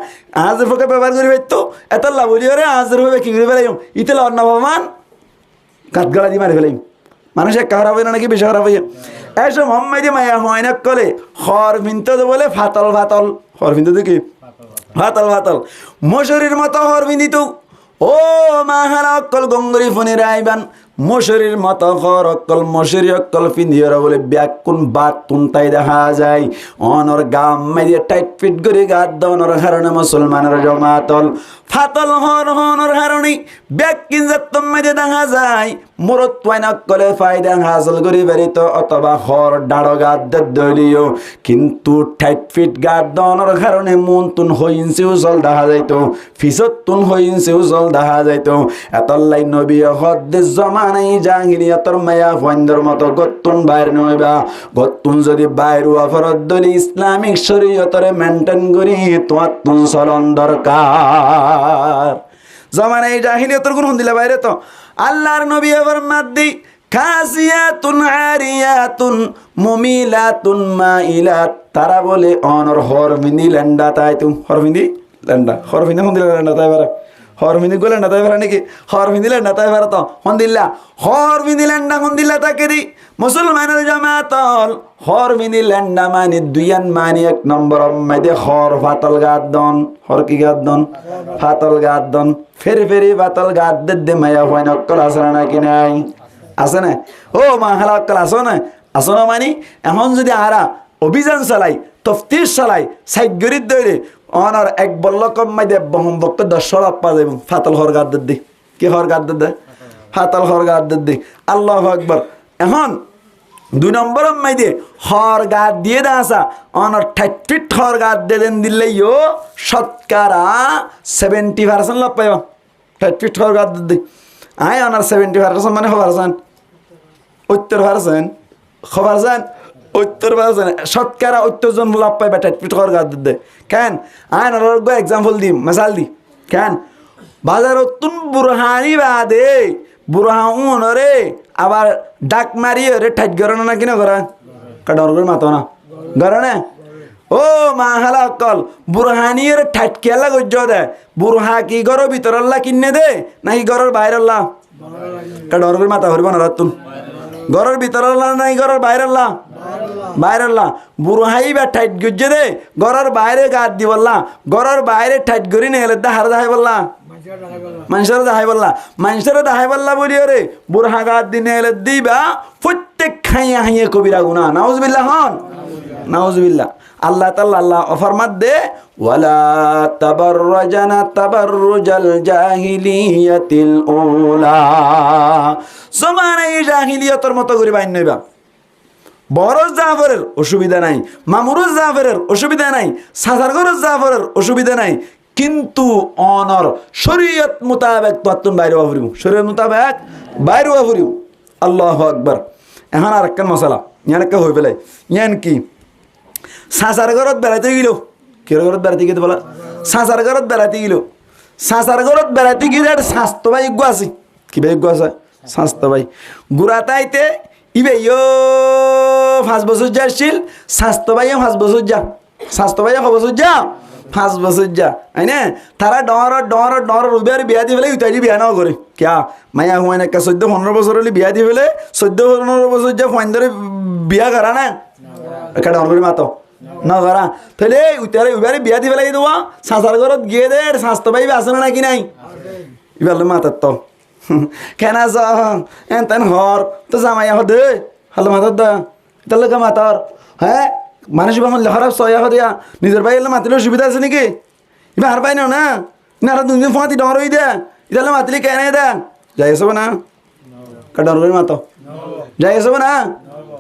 Speaker 1: আজের পক্ষে ব্যবহার করি পাইতো এত লাভ হলি রে আজের ভাবে কি করে ফেলাইম ইতে লন্না ভমান কাত গলা দিয়ে মারি ফেলাইম মানুষ এক খারাপ হয় না নাকি বেশি খারাপ হইয়া এসব মোহাম্মদী মায়া হয় না কলে হর ভিনতে বলে ফাতল ফাতল হর ভিনতে দেখি ফাতল ফাতল মশুরির মতো হর ভিন্দিত ও মাহারা অক্কল গঙ্গরি ফোনের আইবান মশুরির মতো হর অক্কল মশুরি অক্কল ফিন্দিয়রা বলে ব্যাকুন বাত তুনতাই দেখা যায় অনর গাম মাইয়ে টাইট ফিট করে গাত দনর কারণে মুসলমানের জমাতল ফাতল হর হনর কারণে ব্যাকিন যাত্তম মাইয়ে দেখা যায় মুরত ওয়াইন অক্কলে ফায়দা হাসল করি বেরিত অথবা হর ডাড় গাত দলিও কিন্তু টাইট ফিট গাত দনর কারণে মন তুন হইনসি উজল দেখা যাইত ফিসত তুন হইনসি উজল দেখা যাইত এতলাই নবী হদ্দে জমানাই জাহিলিয়াতর মায়া ফন্দর মতো গত্তুন বাইর নইবা গত্তুন যদি বাইর হওয়া ফরদ দলি ইসলামিক শরীয়তরে মেনটেন করি তোমার তুন চলন দরকার জমানাই জাহিলিয়াতর গুণ দিলা বাইরে তো আল্লাহর নবী এবার মাদ্দি কাসিয়াতুন আরিয়াতুন মুমিলাতুন মাইলাত তারা বলে অনর হরমিনি লেন্ডা তাই তুম হরমিনি লেন্ডা হরমিনি হন্দিলা লেন্ডা তাই বারা হরমিনি গো লেন্ডা তাই বারা নাকি হরমিনি লেন্ডা তাই বারা তো হন্দিল্লা হরমিনি লেন্ডা হন্দিল্লা তাকে দি মুসলমানের জামাতল হরমিনি লেন্ডা মানে দুইয়ান মানে এক নম্বর মাইদে হর ফাতল গাদন হর কি গাদন ফাতল গাদন ফেরি ফেরি ফাতল গাদ দে মায়া হয় নকল আসরা নাকি নাই আছে না ও মা হালা অক্কল আসো না আসো না মানে এখন যদি আরা অভিযান চালাই তফতিশ চালাই সাইগরিত দৈরে অনার এক বল্ল কম মাইদে বহম বক্ত 10 লাখ পা যাইব ফাতল হর গাদ দে কি হর গাদ দে ফাতল হর গাদ দে আল্লাহু আকবার এখন 2 নম্বর মাইদে হর গাদ দিয়ে দাসা অনার 30 ফিট হর গাদ দেন দিলে ইও শতকরা 70% লাভ পাইবা 30 ফিট হর গাদ দে আয় অনার 70% মানে খবর আছেন 70% খবর আছেন 70% শতকরা 70 জন লাভ পাইবা 30 ফিট হর গাদ দে কেন আয় অনার গো एग्जांपल দি মিসাল দি কেন বাজারতুন বুরহানি বাদে বুরহাউন রে আবার ডাক মারিয়ে রে ঠাট গরনা না কিনা করা কাডর করে মাতো না গরনা ও মা হালা অক্কল বুরহানির ঠাট কেলা গজ্জ দে বুরহা কি গর ভিতর আল্লাহ কিনে দে নাকি গরর বাইরে আল্লাহ কাডর করে মাথা হরিব না রাতুন গরর ভিতর আল্লাহ নাই গরর বাইরে আল্লাহ বাইরে আল্লাহ বুরহাই বা ঠাট গজ্জ দে গরর বাইরে গাদ দি বললা গরর বাইরে ঠাট গরি নেলে দা হার দাই বললা মানুষের দাহাই বললা মানুষের দাহাই বললা বলি রে বুরহা গাদ দিনে এলে দিবা প্রত্যেক খাইয়া হাইয়ে কবিরা গুনাহ নাউজুবিল্লাহ হন নাউজুবিল্লাহ আল্লাহ তাআলা আল্লাহ ফরমাত দে ওয়ালা তাবাররাজানা তাবাররুজাল জাহিলিয়াতিল উলা সমানে জাহিলিয়াতের মতো করে বাইন নইবা বড় জাফরের অসুবিধা নাই মামুরুজ জাফরের অসুবিধা নাই সাসারগর জাফরের অসুবিধা নাই কিন্তু অনর শরীয়ত মোতাবেক তত্তুন বাইরে হইব শরীয়ত মোতাবেক বাইরে হইব আল্লাহু আকবার এখন আরেকটা মশলা ইয়ানকে হই পেলাই ইয়ান কি সাসার ঘরত বেড়াতে গেল কের ঘরত বেড়াতে গিয়ে বলা সাসার ঘরত বেড়াতে গেল সাসার ঘরত বেড়াতে গিয়ে আর স্বাস্থ্য ভাই গো আছে কি ভাই গো আছে স্বাস্থ্য ভাই গুড়াতাইতে ইবে ইয়ো 5 বছর যাচ্ছিল স্বাস্থ্য ভাই 5 বছর যা স্বাস্থ্য ভাই 5 বছর যা 5 বছর যা আইনে তারা ডর রুবিয়ার বিয়া দি ফেলে উতাই বিয়া নাও করে ক্যা মায়া হুয়া না 14-15 বছর হলে বিয়া দি ফেলে 14-15 বছর যা ফাইন ধরে বিয়া করা না একটা ডর করে মাতো না করা ফেলে উতারে উবারে বিয়া দি ফেলে দেওয়া সাসার ঘরত গিয়ে দে স্বাস্থ্য ভাই আছে না কি নাই ইবালে মাতাত তো কেন আস এন হর তো জামাই আহ দে হালো মাতার দা তাহলে কে মাতার হ্যাঁ মানুষ বাংলা লেখার সয়া দিয়া নিজের ভাই এলে মাতিলে সুবিধা আছে নাকি এবার হার পাই না না আর 2 দিন ফাঁতি ডর হই দে ইতালে মাতিলে কেন দে যাই এসব না কাডর করে মাতো যাই এসব না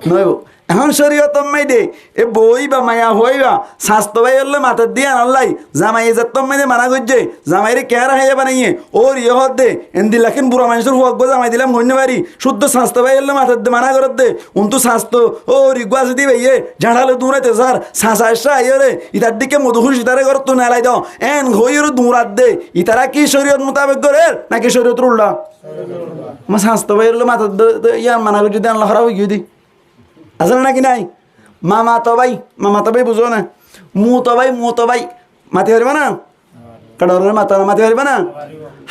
Speaker 1: নইব এখন শরীয়ত মাই দে এ বই বা মায়া হইবা স্বাস্থ্য ভাই হলে মাথার দিয়ে আনাল্লাই জামাই যাত্তম মাই দে মানা করছে জামাইরে কেয়ার হাইয়া বানাইয়ে ওর ইয়ে হত দে এন্দি লাখেন বুড়া মানুষের হুয়াক জামাই দিলাম হইনে পারি শুদ্ধ স্বাস্থ্য ভাই হলে মাথার দিয়ে মানা করত দে উন্তু স্বাস্থ্য ও রিগুয়া যদি ভাইয়ে ঝাড়ালে দূরাইতে স্যার শাঁসা এসা আইয়ে রে ইতার দিকে মধুহুর ইতারে ঘর তো নেলাই দাও এন হইয়ের দূরাত দে ইতারা কি শরীয়ত মোতাবেক করে নাকি শরীয়ত উল্টা আমার স্বাস্থ্য ভাই হলে মাথার ইয়ার মানা করছে দিয়ে আল্লাহ খারাপ হয়ে গিয়ে দি আসলে নাকি নাই মামা তো ভাই বুঝো না, মু তো ভাই মাতি পারবে না, কাডরের মাতা মাতি পারবে না,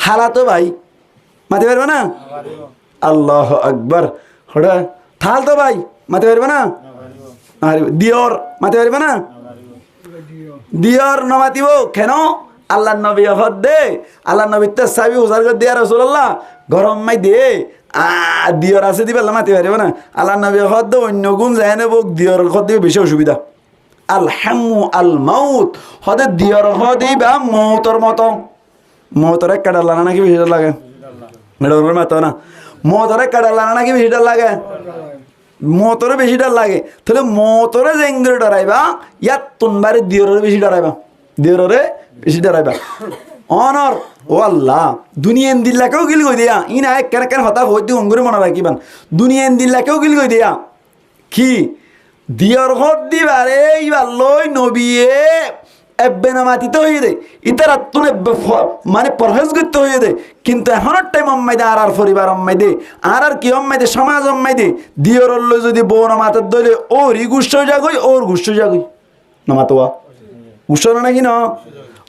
Speaker 1: হালা তো ভাই মাতি পারবে না, আল্লাহ আকবার, হড়া থাল তো ভাই মাতি পারবে না, দিয়র মাতি পারবে না, দিয়র নমাতিব কেন? আল্লাহ নবী দে, আল্লাহ নবী সাবি হুজার করে দিয়া রাসূলুল্লাহ গরম মাই দে দিয়র আছে দিবে আল্লাহ মাতি পারবে না। আল্লাহ নবী দে অন্য গুণ যায় না বোক দিয়র দিবে বেশি অসুবিধা। আল হামু আল মাউত হদে দিয়র দিবা মৌতর মতো, মৌতর এক কাটার লানা নাকি বেশি লাগে, মাতো না মৌতর এক কাটার লানা নাকি বেশি লাগে, মতরে বেশি ডর লাগে, তাহলে মতরে জেঙ্গরে ডরাইবা ইয়াত তোনবারে দিয়রে বেশি ডরাইবা, দিয়রে বেশি ডরাইবা। অনর ও আল্লাহ দুনিয়ান দিল্লাকেও গিল গই দিয়া ইনা এক কেন কেন হতা হইতে অঙ্গুরে মনে রাখিবান, দুনিয়ান দিল্লাকেও গিল গই দিয়া কি দিয়র হদ দিবারে ইবার লই নবিয়ে এব্বে নামাতিতে হয়ে দে ইতার আত্মনে মানে পরহেজ করতে হয়ে দে, কিন্তু এখনের টাইম অম্মাই দে আর পরিবার অম্মাই দে আর কি অম্মাই দে সমাজ অম্মাই দে দিয়র লই যদি বউ নামাতের দলে ওর ই গুষ্ঠ জাগই ওর গুষ্ঠ জাগই নামাতোয়া গুষ্ঠ নাকি ন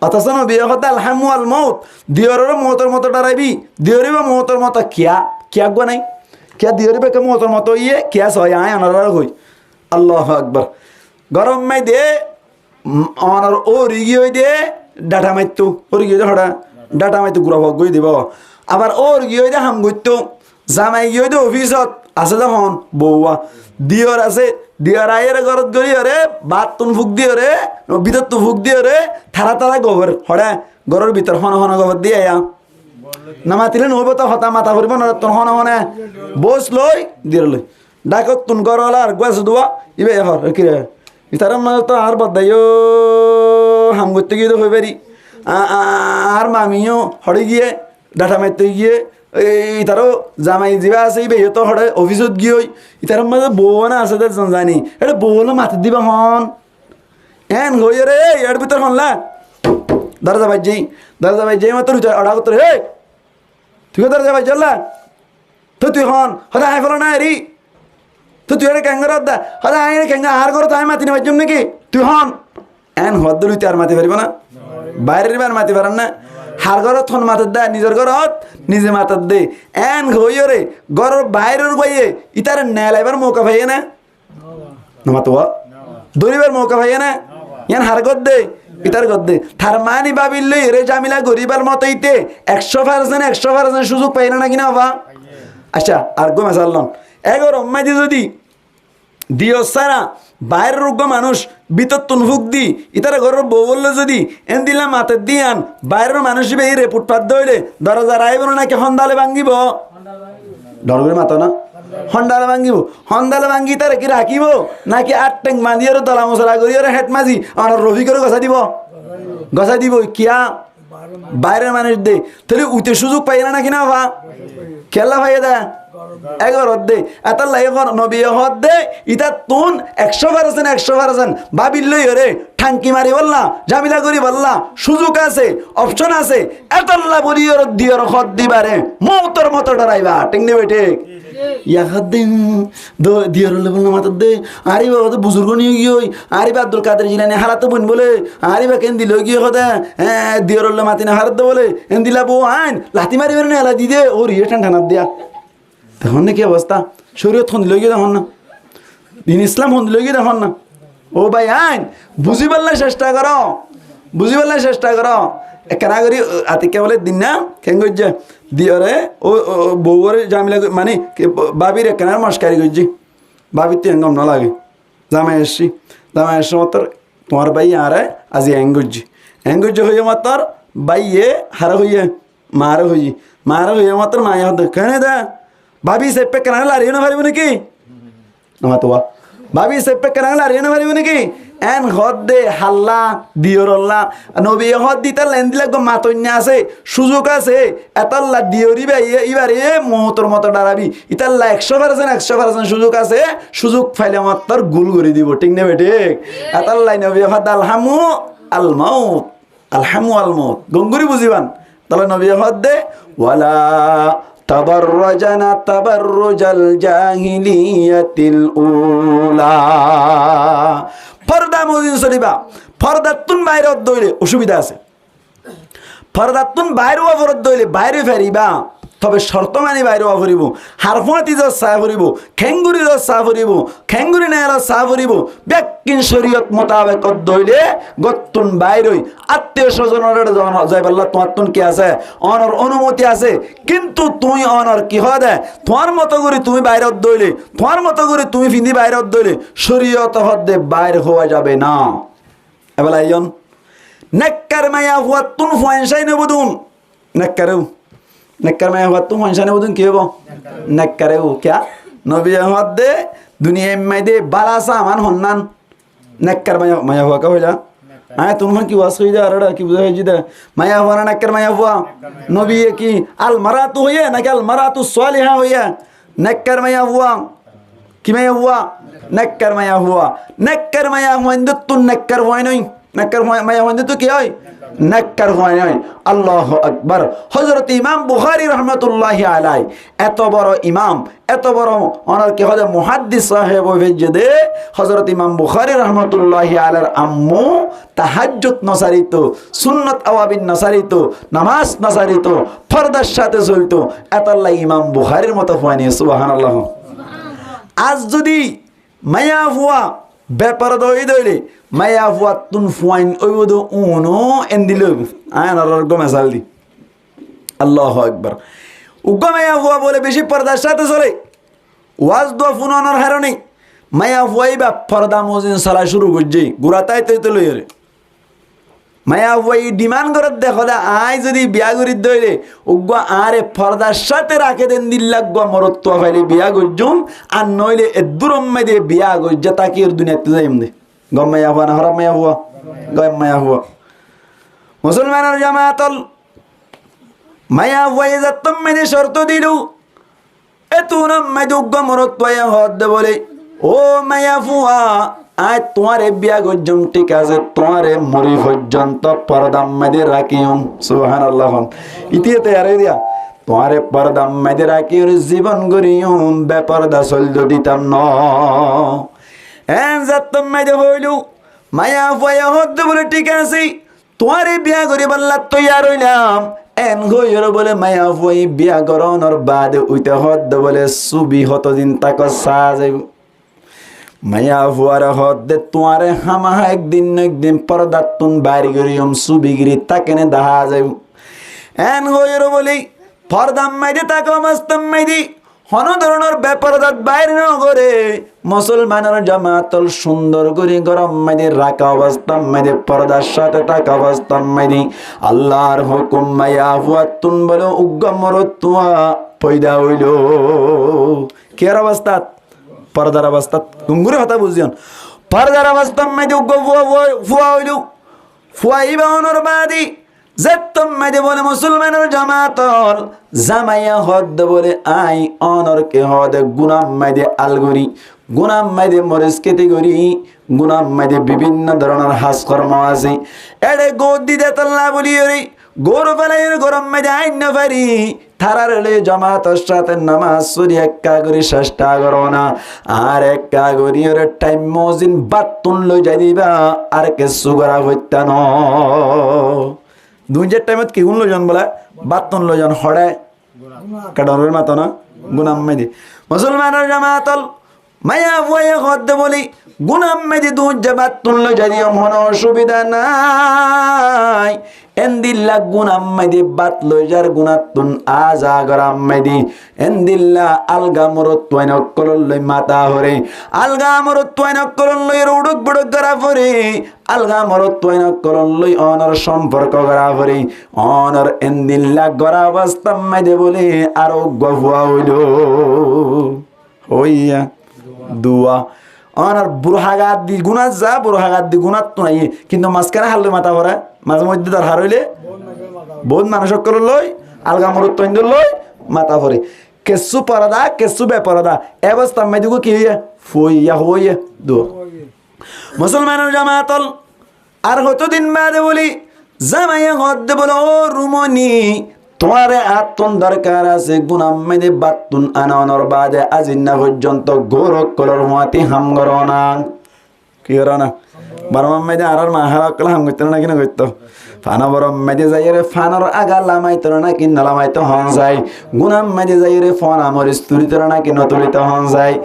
Speaker 1: অথচ নবী কথা আলহামু আল মৌত দিয়রের মৌতর মতো ডরাইবি দিয়রি বা মৌতর মতো কিয়া গো নাই কিয়া দিয়রি বা মৌতর মতো ইয়ে কিয়া সয় আয় অনার হই আল্লাহ আকবার গরম মাই দে অনার ও রিগি হই দে ডাটা মাইতো ও রিগি হড়া ডাটা মাইতো গুড়া ভগ গই দিব আবার ও রিগি হই দে হাম গইতো জামাই গিয়ে দে অফিসত আছে যখন বউয়া দিয়র আছে দিয়র আয়ের ঘরত গড়ি হরে বাত তুন ফুক দিয়ে রে ভিতর তো ফুক দিয়ে রে থারা তারা গোবর হড়া ঘরের ভিতর হন হন গোবর দিয়ে আয়া নামাতিলে নইব তো হতা মাথা ভরিব না তোর হন হনে বস লই দিয়ে লই ডাকত তুন গরলা আর গাছ দোয়া ইবে হর কি রে ইতার মানে তো আর বদাইও হাম করতে গিয়ে তো হয়ে পারি আর মামিও হড়ে গিয়ে ডাটা মারতে গিয়ে ইতারও জামাই যা আছে ইবে তো হড়ে অফিসত গিয়ে ইতার মাঝে বউ না আছে জানি এটা বউ হলো মাথা দিবা হন এন হইয়ে রে এর ভিতর হনলা দরজা বাই যাই মাত্র অর্ডার করতে হে তুই দরজা বাই চললা তো তুই হন হদা আয় ফেলো না রি তো তুই এটা ক্যাঙ্গার দা হদা আয় ক্যাঙ্গা আর করো তাই মাতি নেবার জন্য নাকি তুই হন এন হদ লুইতে আর মাতি পারিব না বাইরের বার মাতি পারেন না হার ঘরত থন মাথার দা নিজের ঘরত নিজে মাথার দে এন হইও রে ঘরের বাইরের গইয়ে ইতার নেলাইবার মৌকা ভাইয়ে না নমাতোয়া দরিবার মৌকা ভাইয়ে না ইয়ান হার গদ দে ইতার গদ দে থার মানি বাবিল্লে রে জামিলা গরিবার মতো ইতে 100% সুযোগ পাই না কিনা বাবা। আচ্ছা আর গো মাসাল্লাম এগর অম্মাইদি যদি দিও সারা বাইরের রোগ্য মানুষ ভিতর তুনফুক দি ইতারা ঘরের বউ বললে যদি এন দিলাম মাথার দিয়ান বাইরের মানুষ এই রেপুট পাত দইলে দরজা রাইব নাকি হন্দালে ভাঙ্গিব ডর করে মাথা না হন্ডালে ভাঙ্গিব হন্দালে ভাঙ্গি তারা কি রাখিব নাকি আট ট্যাং বাঁধিয়ে দলা মশলা করিয়ে হেট মাঝি আমার রফি করে গছা দিব কিয়া বাইরের মানুষ দে তাহলে উঠে সুযোগ পাই না নাকি না ভা খেলা ভাইয়ে দা এগর দে এতার লাগে নবী হদ দে ইতা তুন 100% ভাবিলই রে ঠাঙ্কি মারি বললা জামিলা করি বললা সুযোগ আছে অপশন আছে এতাল্লা বলি ওর দিয়র হদ দিবারে মৌতর মতো ডরাইবা ঠিক নেবে ঠিক ইয়া হদ দে দিয়র বললা মাত দে আরে বাবা তো বুজুর্গ নিয়ে গিয়ে আরে বা আব্দুল কাদের জিলানি হারাতে বোন বলে আরে বা কেন দিল গিয়ে হদা দিয়র মাতিনা হারাত দে বলে এন দিলা বউ আইন লাতি মারি বেরো না এলা দি দে ওর ইয়ে ঠান্ডা দিয়া তখন না কি অবস্থা শরীয়ত হন দিল গিয়ে দেখুন না দিন ইসলাম হন দিল গিয়ে দেখুন না ও ভাই আইন বুঝিবার চেষ্টা করো কেনা করি আতিকে বলে দিন না কেন করছে দিয়রে ও বউরে জামিলা মানে বাবির কেনার মস্কারি করছি বাবির তো এঙ্গম না লাগে জামাই এসছি মাত্র তোমার ভাই আরে আজি এঙ্গর্জি হইয়া মাত্র বাইয়ে হারা হইয়ে মারে হইয়ে মাত্র মায়া হতে কেন দা ভাবি সেপে কেনা লারিয়ে না পারিব নাকি নমাতোয়া ভাবি সেপে কেনা লারিয়ে না পারিব নাকি এন হদ দে হাল্লা দিয়রল্লা নবী হদ দি তার লেন দিলে মাতন্যা আছে সুযোগ আছে এতাল্লা দিয়রিবে এবার মহতর মতো ডারাবি ইতাল্লা 100% সুযোগ আছে সুযোগ ফাইলে আমার তোর গুল করে দিব ঠিক নেবে ঠিক এতাল্লাই নবী হদ আলহামু আল মাউত গঙ্গুরি বুঝিবান তাহলে নবী হদ দে ওয়ালা তাবাররাজানা তাবাররুজাল জাহিলিয়াতিল উলা। পর্দা মজিন চলিবা, পর্দাতুন বাইরে দইলে অসুবিধা আছে, পর্দাতুন বাইরে অবরোধ দইলে বাইরে ফেরিবা, তবে শর্ত মানি বাইরে ফুরিব, হারফুয়াতি যা চাহ ফুরিব, খেঙ্গুরি যা চাহ ফুরিব, খেঙ্গুরি নেয়ালা চাহ ফুরিব, ব্যাকিন শরীয়ত মোতাবেক দইলে গত্তুন বাইরই আত্মীয় স্বজনের যাই পাল্লা তোমার তুন কি আছে, অনর অনুমতি আছে, কিন্তু তুই অনর কি হয় দে, তোমার মতো করে তুমি বাইরে দইলে, তোমার মতো করে তুমি ফিন্দি বাইরে দইলে শরীয়ত হদ্দে বাইর হওয়া যাবে না। এবার আইজন নেককার মায়া হুয়া তুন ফুয়াইনসাই নেবুদুন, নেককারেও নেককার মায়া হুয়া তুন ফুয়াইনসাই নেবুদুন কি হবো, নেককারেও ক্যা নবী আহমদ দে দুনিয়া মাই দে বালাসা মান হন্নান নেককার মায়া হুয়া কা হইলা। হ্যাঁ তুমি কি ওয়াজ হই যা আরডা কি বুঝা হইজি দে মায়া হুয়া না নেককার মায়া হুয়া, নবী কি আল মারাতু হইয়া নাকি আল মারাতু সালিহা হইয়া, নেককার মায়া হুয়া কি মায়া হুয়া, নেককার মায়া হুয়া, নেককার মায়া হুয়া তুন নেককার হয় নই, নেককার মায়া হয় তো কি হয়, নেককার হয় নয়। আল্লাহু আকবার। হযরত ইমাম বুখারী রাহমাতুল্লাহি আলাইহি এত বড় ইমাম, এত বড় ওনার কি হয় মুহাদ্দিস সাহেব ওয়েজদে হযরত ইমাম বুখারী রাহমাতুল্লাহি আলাইহির আম্মু তাহাজ্জুদ নসারিত, সুন্নাত আওয়াবিন নসারিত, নামাজ নসারিত, ফরদার সাথে চলতো, এতাল্লাহ ইমাম বুখারীর মতো হয়নি। সুবহানাল্লাহ। আজ যদি মায়া হুয়া ব্যাপার দই দইলে মায়া হুয়া তুন ফুয়াইন ওইবদ উনো এন্দিল আয়নার গমেসাল দি। আল্লাহু আকবার। উগ্র মায়া হুয়া বলে বেশি পর্দার সাথে চলে, ওয়াজ দোয়া ফুনানোর হারণে মায়া হুয়াই বা পর্দা মজিন চলা শুরু করছে, গুড়া তাই তো লই রে মায়া হুয়াই ডিমান্ড করে দেখো দা আয় যদি বিয়া করি দইলে উগ্র আরে পর্দার সাথে রাখে দেন দিল্লাগ মরত্ব ফাইলে বিয়া করজুম, আর নইলে এ দুরম্মাই দিয়ে বিয়া করছে তাকে ওর দুনিয়াতে যাইম দে। গম মায়া হুয়া না হরাম মায়া হুয়া, গম মায়া হুয়া। মুসলমানের জামাতল মায়া হুয়াই যাত্তম মেদে শর্ত দিলু এ তুনম মেদে উগ্র মরত্ব হদ বলে ও মায়া হুয়া আয় তোমারে বিয়া গজ্জম ঠিক আছে, তোমারে মরি পর্যন্ত পর্দাম মেদে রাখিম। সুবহানাল্লাহ। ইতিতে আরে দিয়া তোমারে পর্দাম মেদে রাখি জীবন গরিয়ম বেপরদা চলদ দিতাম ন। যাত্তম মেদে হইলু মায়া ফুয়া হদ বলে ঠিক আছে, তোমারে বিয়া করি বললা তৈয়ার হইলাম। এন গইর বলে মায়া ফুয়াই বিয়া গরণর বাদ উইতে হদ বলে সুবি হতদিন তাক সাজাইব। মায়া ফুয়ার হদ তোমারে হামা একদিন পর্দা তুন বাড়ি গরিয়ম সুবিগিরি তাকেনে দেখা যাইব। এন গইর বলে পর্দাম মাইদে তাকে মস্তম মাইদি হন ধরনের ব্যাপারদাত বাইরে ন করে মুসলমানের জামাতল সুন্দর করে গরম মাইদে রাখা অবস্থা মাইদে পর্দার সাথে টাকা অবস্থা মাইদি আল্লাহর হুকুম মায়া হুয়া তুন বলো উগ্গমর তুয়া পয়দা হইল। কের অবস্থা, পর্দার অবস্থা গুঙ্গুরে হতা বুঝিয়ন, পর্দার অবস্থা মাইদে উগ্গ ফুয়া হইল। ফুয়াইবা অনর বাদি যেতম মাইদে বলে মুসলমানের জামাতল জামাইয়া হদ বলে আই অনর কে হদ গুনাম মাইদে আলগরি, গুনাম মাইদে মরিস কেতে করি, গুনাম মাইদে বিভিন্ন ধরনের হাস কর্ম আছে। এড়ে গোদ দিতে তাল্লা বলি রে গরু ফেলাইয়ের গরম মাইদে আইন না পারি থারার হলে জামাতর সাথে নামাজ সরি একা করি চেষ্টা করো না, আর একা করি ওর টাইম মজিন বাতুন লই যাই দিবা আর কিছু করা হইতা ন। দুই টাইমত কি গুণ লইজন বলে বাতন লইজন হড়ে কাডরের মাতো না গুনাম মেদি মুসলমানের জামাতল মায়া ফুয়ে হদ বলি গুনাম মেদি দুই বাতন লই যাই মন অসুবিধা নাই। এন্দিল্লা গুনাম মেদি বাত লই যার গুনাতুন আজা গরাম মেদি এন্দিল্লা আলগা মরত তোয়াইন কলল লই মাতা হরে, আলগা মরত তোয়াইন কলল লই উড়ুক বুড়ুক গরা পরে, আলগা মরত তোয়াইন কলল লই অনর সম্পর্ক গরা পরে, অনর এন্দিল্লা গরা অবস্থা মেদে বলে আরো গফুয়া হইল হইয়া দুয়া অনার বুড়হাগাত দি গুণা যা বুড়হাগাত দি গুণাত তো নাই, কিন্তু মাঝখানে হারলে মাথা ভরা মাঝে মধ্যে তার হার হইলে বহুত মানুষ সকল লই আলগা মরত তৈন লই মাথা ভরে কেসু পরদা কেসু বেপরদা অবস্থা মেদিগো কি হইয়া ফুইয়া হইয়া দো। মুসলমানের জামাতল আর কতদিন বাদে বলি জামাইয়া হদ বলো ও রুমনি তোমারে আত্মন দরকার আছে গুনাম্মেদে বাত্তুন আনানোর বাদে আজিন্না পর্যন্ত গৌরব কলর মাতি হাম করো না কি করো না বারমাম মেদে আর মাহারা কল হাম করতে না কিনা করতো ফানা বরম মেদে যাইরে ফানর আগা লামাইতো না কি নালামাইতো হন যায় গুনাম মেদে যাইরে ফন আমর স্তুরিত না কি নতুলিত হন যায়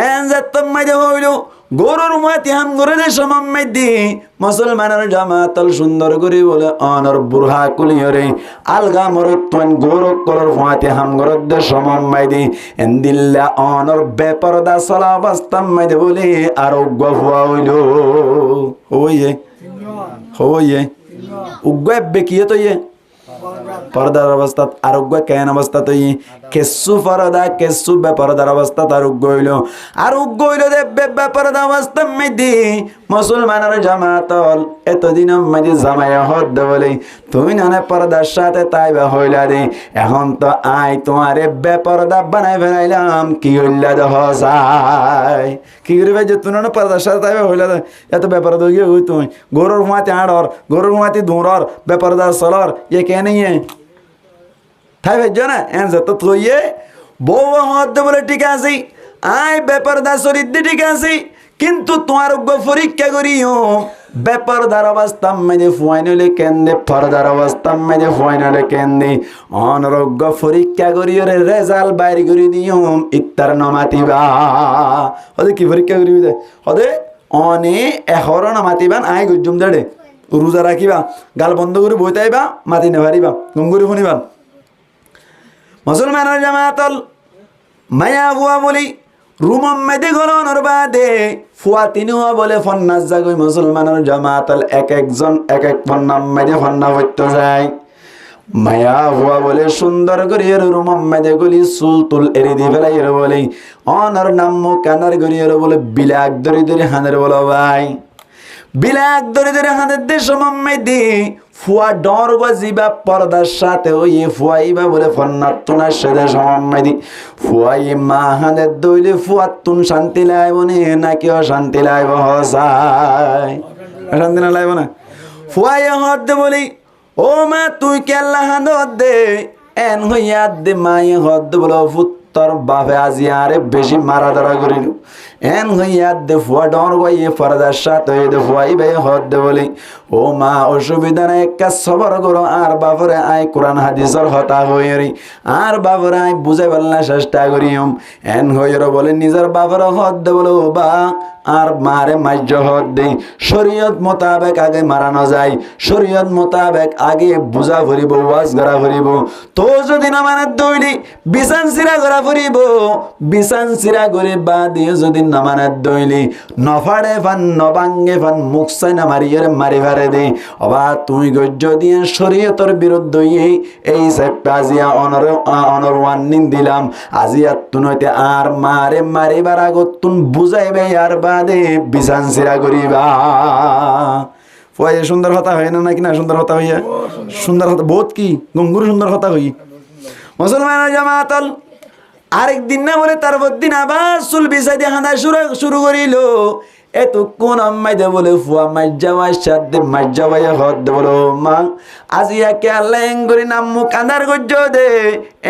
Speaker 1: এন যাত্তম মেদে হইলো গরুর মাতি হাম করে দে সমাম মেদি মুসলমানের জামাতল সুন্দর করে বলে অনর বুরহা কুলিয়রে আলগা মরত্তন গৌরব কলর মাতি হাম করে দে সমাম মেদি এন্দিল্লা অনর বেপরদা সলা অবস্থাম মেদে বলে আরোগ্য হওয়া হইলো হইয়ে উগ্র বেকিয়ে তো ইয়ে পর্দার অবস্থা আরোগ্য কেন অবস্থা তো কেসু পরদা কেসু বেপরদার অবস্থা আরোগ্য হইল আরোগ্য হইল বেপরদা অবস্থা মেদি মুসলমানের জামাতল এতদিন মেদি জামাই হদ বলে তুমি নানে পর্দার সাথে তাই বা হইলা দে এখন তো আই তোমারে বেপরদা বানাই ফেলাইলাম কি হইলা দেহ যায় কি করি ভাই যে তুমি না পর্দার সাথে তাই বা হইলা দে এত বেপরদা গিয়ে হই তুমি গরুর মাতি আড়র গরুর মাতি দৌড়র বেপরদা সলর ইয়ে কে নেই তাই ভাই না এন তো তুইয়ে বউ হদ বলে ঠিক আছে আই বেপরদা চরিত্র ঠিক আছে কিন্তু তোমার পরীক্ষা করিও বেপরদার অবস্থা মেদে ফুয়াইনলে কেন্দে পর্দার অবস্থা মেদে ফুয়াইনলে কেন্দে অনরোগ্য পরীক্ষা করিও রে রেজাল্ট বাইর করে দিও ইত্তার নমাতিবা ওদের কি পরীক্ষা করিবি দে ওদের অনে এহর নমাতিবান আই গুজুম দেড়ে রোজা রাখিবা গাল বন্ধ করে বইতে আইবা মাতি নেভারিবা গঙ্গুরি শুনিবা মুসলমানের জামাতল মায়া হুয়া বলি রুমম মেদে গলনের বাদে ফুয়া তিনিও বলে ফন্নাস জাগই মুসলমানের জামাতল এক একজন এক এক ফন্নাম মেদে ফন্না হইতে যায় মায়া হুয়া বলে সুন্দর করিয়ার রুমম মেদে গলি সুলতুল এরি দি ফেলাইয়ের বলে অনর নাম কানার গরিয়ার বলে বিলাক ধরে ধরে হানের বলো ভাই বিলাক ধরে ধরে হানের দেশ মেদি ফুয়া ডর গজিবা পর্দার সাথে ওই ফুয়াইবা বলে ফন্নাতুনার সাথে সমামেদি ফুয়াই মা হানের দইলে ফুয়াতুন শান্তি লাইব নে নাকি অশান্তি লাইব হসাই শান্তি না লাইব না ফুয়াই হদ বলি ও মা তুই কেল্লা হান দে এন হইয়া দে মাই হদ বলো তোর বাপে আজি আরে বেশি মারা ধরা করিল এন হইয়া দে ফুয়া ডর গিয়ে পর্দার সাথে দে ফুয়াই ভাই হদ দে বলি ও মা অসুবিধা নাই একটা সবর করো আর বাপরে আই কোরআন হাদিসর হতা হইরি আর বাপরে আই বুঝাই বলনা চেষ্টা করিম এন হইর বলে নিজের বাপরে হদ দে বলো বা আর মারে মাজ্য হদ দে শরীয়ত মোতাবেক আগে মারানো যায় শরীয়ত মোতাবেক আগে বুঝা ভরিব ওয়াজ করা ভরিব তো যদি না মানে দইলি বিছান সিরা করা ভরিব বিছান সিরা করে বা দিয়ে যদি না মানে দইলি নফাড়ে ফান নবাঙ্গে ফান মুখ চাই না মারিয়ে মারিবারে দে অবা তুই গজ্য দিয়ে শরীয়তর বিরুদ্ধে এই সেপ্পাজিয়া অনর ওয়ার্নিং দিলাম আজিয়া তুনইতে আর মারে মারিবার আগত তুন বুঝাইবে আর বাদে বিছান সিরা করিবা ফুয়াই সুন্দর কথা হয় না নাকি না সুন্দর কথা হইয়া সুন্দর কথা বহুত কি গঙ্গুর সুন্দর কথা হই মুসলমান জামাতল আরেক দিন না বলে তার দিন আবার চুল বিছাই দিয়ে হাঁদা শুরু করিল এত কোন আম্মাই দে বলে ফুয়া মাইজাওয়াই সাথে মাইজাওয়াই হদ দে বলো মা আজিয়া কে আল্লাহ এঙ্গরি নাম মুখ আন্দার গজ্জ দে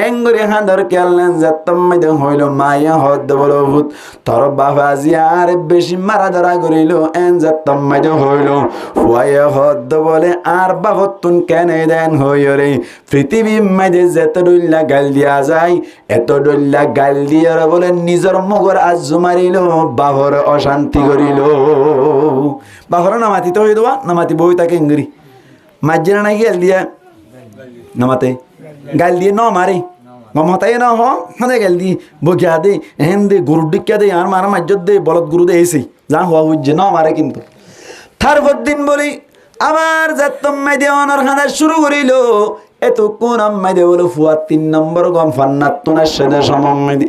Speaker 1: এঙ্গরি হাঁদার কে আল্লাহ যাত্তম্মাই দে হইল মাইয়া হদ দে বলো ভূত তোর বাবা আজিয়া আর বেশি মারা ধরা করিল এন যাত্তম্মাই দে হইল ফুয়াই হদ দে বলে আর বাবত তুন কেনে দেন হইল রে পৃথিবী মাইদে যেত ডইল্লা গাল দিয়া যায় এত ডইল্লা গাল দিয়া বলে নিজের মগর আজু মারিল বাবর অশান্তি করিল বাহরা নামাতি তো হয়ে দেওয়া নামাতি বই তাকে ইংরি মাঝে না গেল দিয়া নামাতে গাল দিয়ে ন মারে মমতাই না হনে গেল দি বকিয়া দে হেন দে গরু ডিকা দে আর মারা মাজ্জত দে বলদ গুরু দে এসে যা হওয়া বুঝছে ন মারে কিন্তু তার দিন বলি আবার যাত্তম্মাই দিয়ে অনর খানা শুরু করিল এত কোন আম্মাই দে বলে ফুয়া 3 নম্বর গম ফান্নাত তোনার সাথে সমম্মাই দি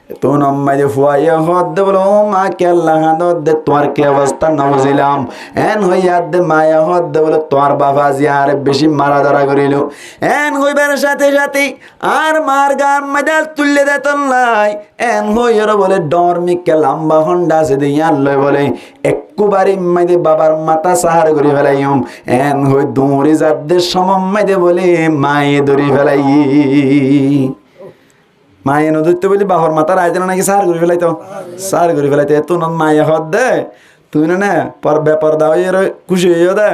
Speaker 1: তো নম্মাইদে ফুয়াইয়া হদ দে বলো ও মা কে আল্লাহ হাদত দে তোমার কি অবস্থা না বুঝিলাম এন হইয়া দে মায়া হদ দে বলো তোমার বাবা জি আর বেশি মারা ধরা করিল এন হইবার সাথে সাথে আর মার গাম মাদাল তুললে দে তল্লাই এন হইয়ার বলে ডর মিকে লম্বা হন্ডা আছে দিয়ে আনলো বলে একবারে মাইদে বাবার মাথা সাহার করে ফেলাইম এন হই দৌড়ে যাদের সমম মাইদে বলে মায়ে দড়ি ফেলাই মায়ে নদীতে বলি বাবার মাথার আয়োজন নাকি সার করে ফেলাইতো সার করে ফেলাইতো এত নন মায়ে হদ দে তুই না বেপরদা হয়ে খুশি হইও দে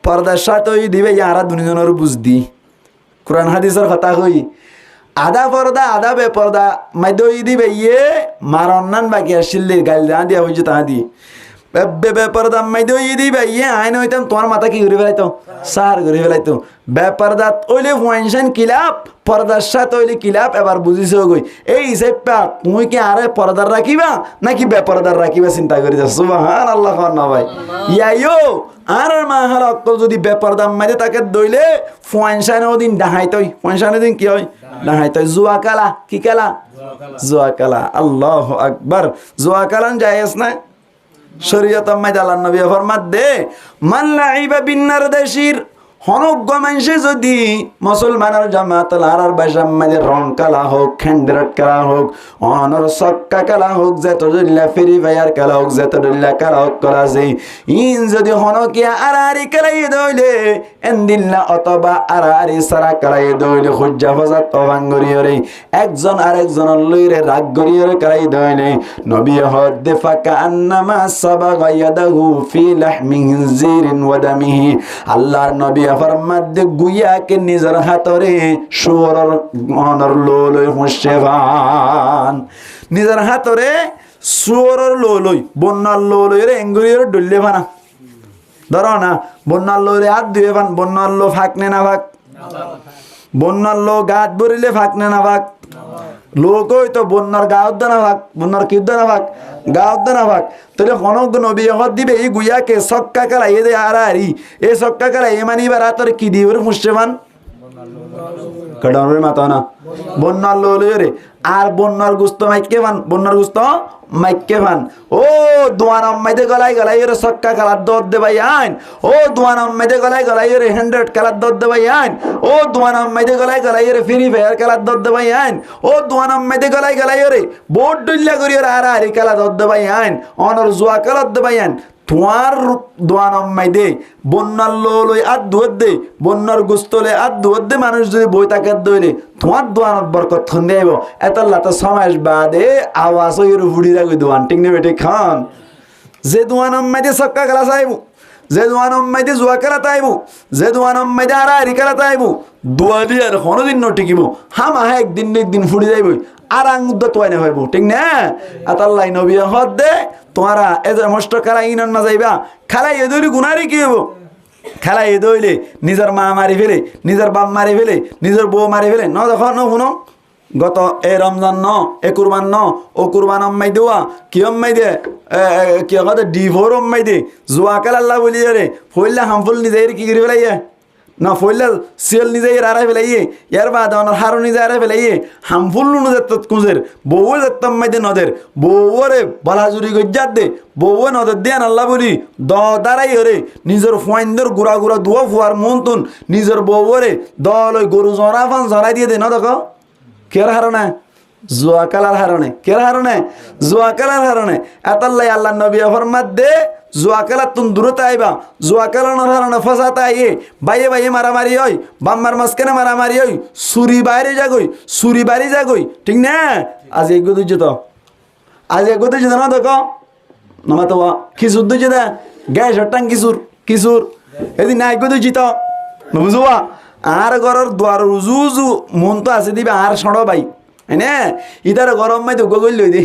Speaker 1: পর্দার সাথে ওই দিবে ইয়ারা দুজনের বুঝ দি কোরআন হাদিসের কথা কই আধা পর্দা আধা বেপর্দা মাইদ দিবে ইয়ে মার অন্যান বাকি আসলে গাল দা দিয়া হয়েছে তা দি বেপরদা মাইদ দিবে ইয়ে আইন হইতাম তোমার মাথা কি করে ফেলাইতো সার করে ফেলাইতো বেপরদাত ওইলে ফুয়াইনশান কিলাপ পর্দার সাথে ওইলে কিলাপ এবার বুঝিস গই এই হিসেবটা তুই কি আরে পর্দার রাখিবা নাকি বেপরদার রাখিবা চিন্তা করি যাস সুবহানাল্লাহ না ভাই ইয়াইও আর মা হাল অক্কল যদি বেপরদাম মাইদে তাকে দইলে ফুয়াইনশান ওদিন ডাহাইতই ফুয়াইনশান ওদিন কি হয় ডাহাইতই জুয়া কালা কি কালা জুয়া কালা আল্লাহু আকবার জুয়া কালান জায়েজ না শরীয়ত মাইদে আল্লাহর নবী ফরমাত দে মান লাইবা বিন্নার দেশির হনজ্ঞ মানুষে যদি মুসলমানের জামাত লারার বাসার মাঝে রং কালা হোক খেন্ডেরট কালা হোক অনর সক্কা কালা হোক যেত দলিলা ফেরি ভাইয়ার কালা হোক যেত দলিলা কালা হোক কলা আছে ইন যদি হনকিয়া আরারি কালাই দইলে এন্দিল্লা অথবা আরারি সারা কালাই দইলে খুজ্জা ফজা তবাঙ্গরিয়রে একজন আরেকজনের লইরে রাগ গরিয়রে কালাই দইলে নবী হদ দেফাকা আন্নামা সাবাগা ইয়াদাহু ফি লাহমি হিনজিরিন ওয়া দামিহি আল্লাহর নবী ফরমাদে গুয়াকে নিজের হাতরে সুরর মনের লোলই হুঁশেভান নিজের হাতরে সুরর লোলই বন্যার লোলই রে এঙ্গুরির ডুললে ভানা ধরো না বন্যার লোরে হাত ধুয়ে ভান বন্যার লো ফাঁকনে না ভাগ বন্যার লো গাত ভরিলে ফাঁকনে না ভাগ লোক তো বন্যার গা উদ্দ না ভাগ বন্যার কি উদ্দ না ভাগ গা উদ্দ না ভাগ তাহলে হনক নবী হদ দিবে এই গুয়াকে সক্কা কালা এ দে আরারি এ সক্কা কালা এ মানিবার হাতরে কি দিবে মুসলমান কডানোর মাথা না বন্যার লোলে রে আর বন্যার গুস্ত মাইকে ভান বন্যার গুস্ত মাইকে ভান ও দোয়ান আম্মাইদে গলাই গলাই রে সক্কা কালার দদ দে ভাই আইন ও দোয়ান আম্মাইদে গলাই গলাই রে 100 কালার দদ দে ভাই আইন ও দোয়ান আম্মাইদে গলাই গলাই রে ফ্রি ফায়ার কালার দদ দে ভাই আইন ও দোয়ান আম্মাইদে গলাই গলাই রে বোট ডুল্লা করি রে আর আরি কালা দদ দে ভাই আইন অনর জুয়া কালার দে ভাই আইন তোমার দোয়ান আম্মাইদে বন্যার লোলই আদ দুধ দে বন্যার গুস্তলে আদ দুধ দে মানুষ যদি বই তাকে দইলে তোমার দোয়ানত বরকত থন দেব এতল্লা তো সমাজ বাদে আওয়াজ ওর ফুড়ি রাখি দোয়ান ঠিক নেবে ঠিক খান যে দোয়ান আম্মাইদে সক্কা খেলা চাইব যে দোয়ান আম্মাইদে জুয়া খেলা তাইব যে দোয়ান আম্মাইদে আর আরি খেলা তাইব দোয়া দিয়ে আর কোনোদিন নটিকিব হামা একদিন ফুড়ি যাইব আর আঙুদ্দ তোয়াই না হইব ঠিক না আতাল্লাই নবী হদ দে তোমারা এদের মষ্ট খেলা ইনন না যাইবা খেলা এদরি গুনারি কি হইব খেলা এ দইলে নিজের মা মারি ফেলে নিজের বাপ মারি ফেলে নিজের বউ মারি ফেলে ন দেখো ন শুনো গত এ রমজান ন এ কুরবান ন ও কুরবান আম্মাই দেওয়া কি আম্মাই দে কি কথা ডিভোর আম্মাই দে জুয়া খেলা আল্লাহ বলি রে ফইল্লা হামফুল নিজে কি করে ফেলাইয়া না ফইল্লা সিয়াল নিজে আড়াই ফেলাইয়ে ইয়ার বাদ আমার হারো নিজে আড়াই ফেলাইয়ে হামফুল নুনো যেত কুঁজের বউ যেত আম্মাই দে নদের বউরে বালাজুরি গজ্জাত দে বউ নদের দেন আল্লাহ বলি দাঁড়াই হরে নিজের ফোয়াইন্দর গুড়া গুড়া দুয়া ফুয়ার মন্তুন নিজের বউরে দল ওই গরু জরা ফান জরাই দিয়ে দে না দেখো কের হারণে জুয়া কালার হারণে কের হারণে জুয়া কালার হারণে এতাল্লাই আল্লাহ নবী ফরমাত দে জুয়া কালার তুন দূরতে আইবা জুয়া কালানোর হারণে ফসাতে আইয়ে বাইয়ে বাইয়ে মারামারি হয় বাম্মার মাঝখানে মারামারি হয় সুরি বাইরে যাগই সুরি বাড়ি যাগই ঠিক না আজ এগো দুই তো আজ এগো দুই না দেখো নমা তো খিচুর দুই দে গ্যাস হটাং কিশোর এদিন না এগো দুই তো বুঝুয়া আর ঘরের দুয়ার উজু উজু মন তো আছে দিবে আর সড়ো বাই হ্যাঁ ইতার গরম মাই তো গোগল লই দি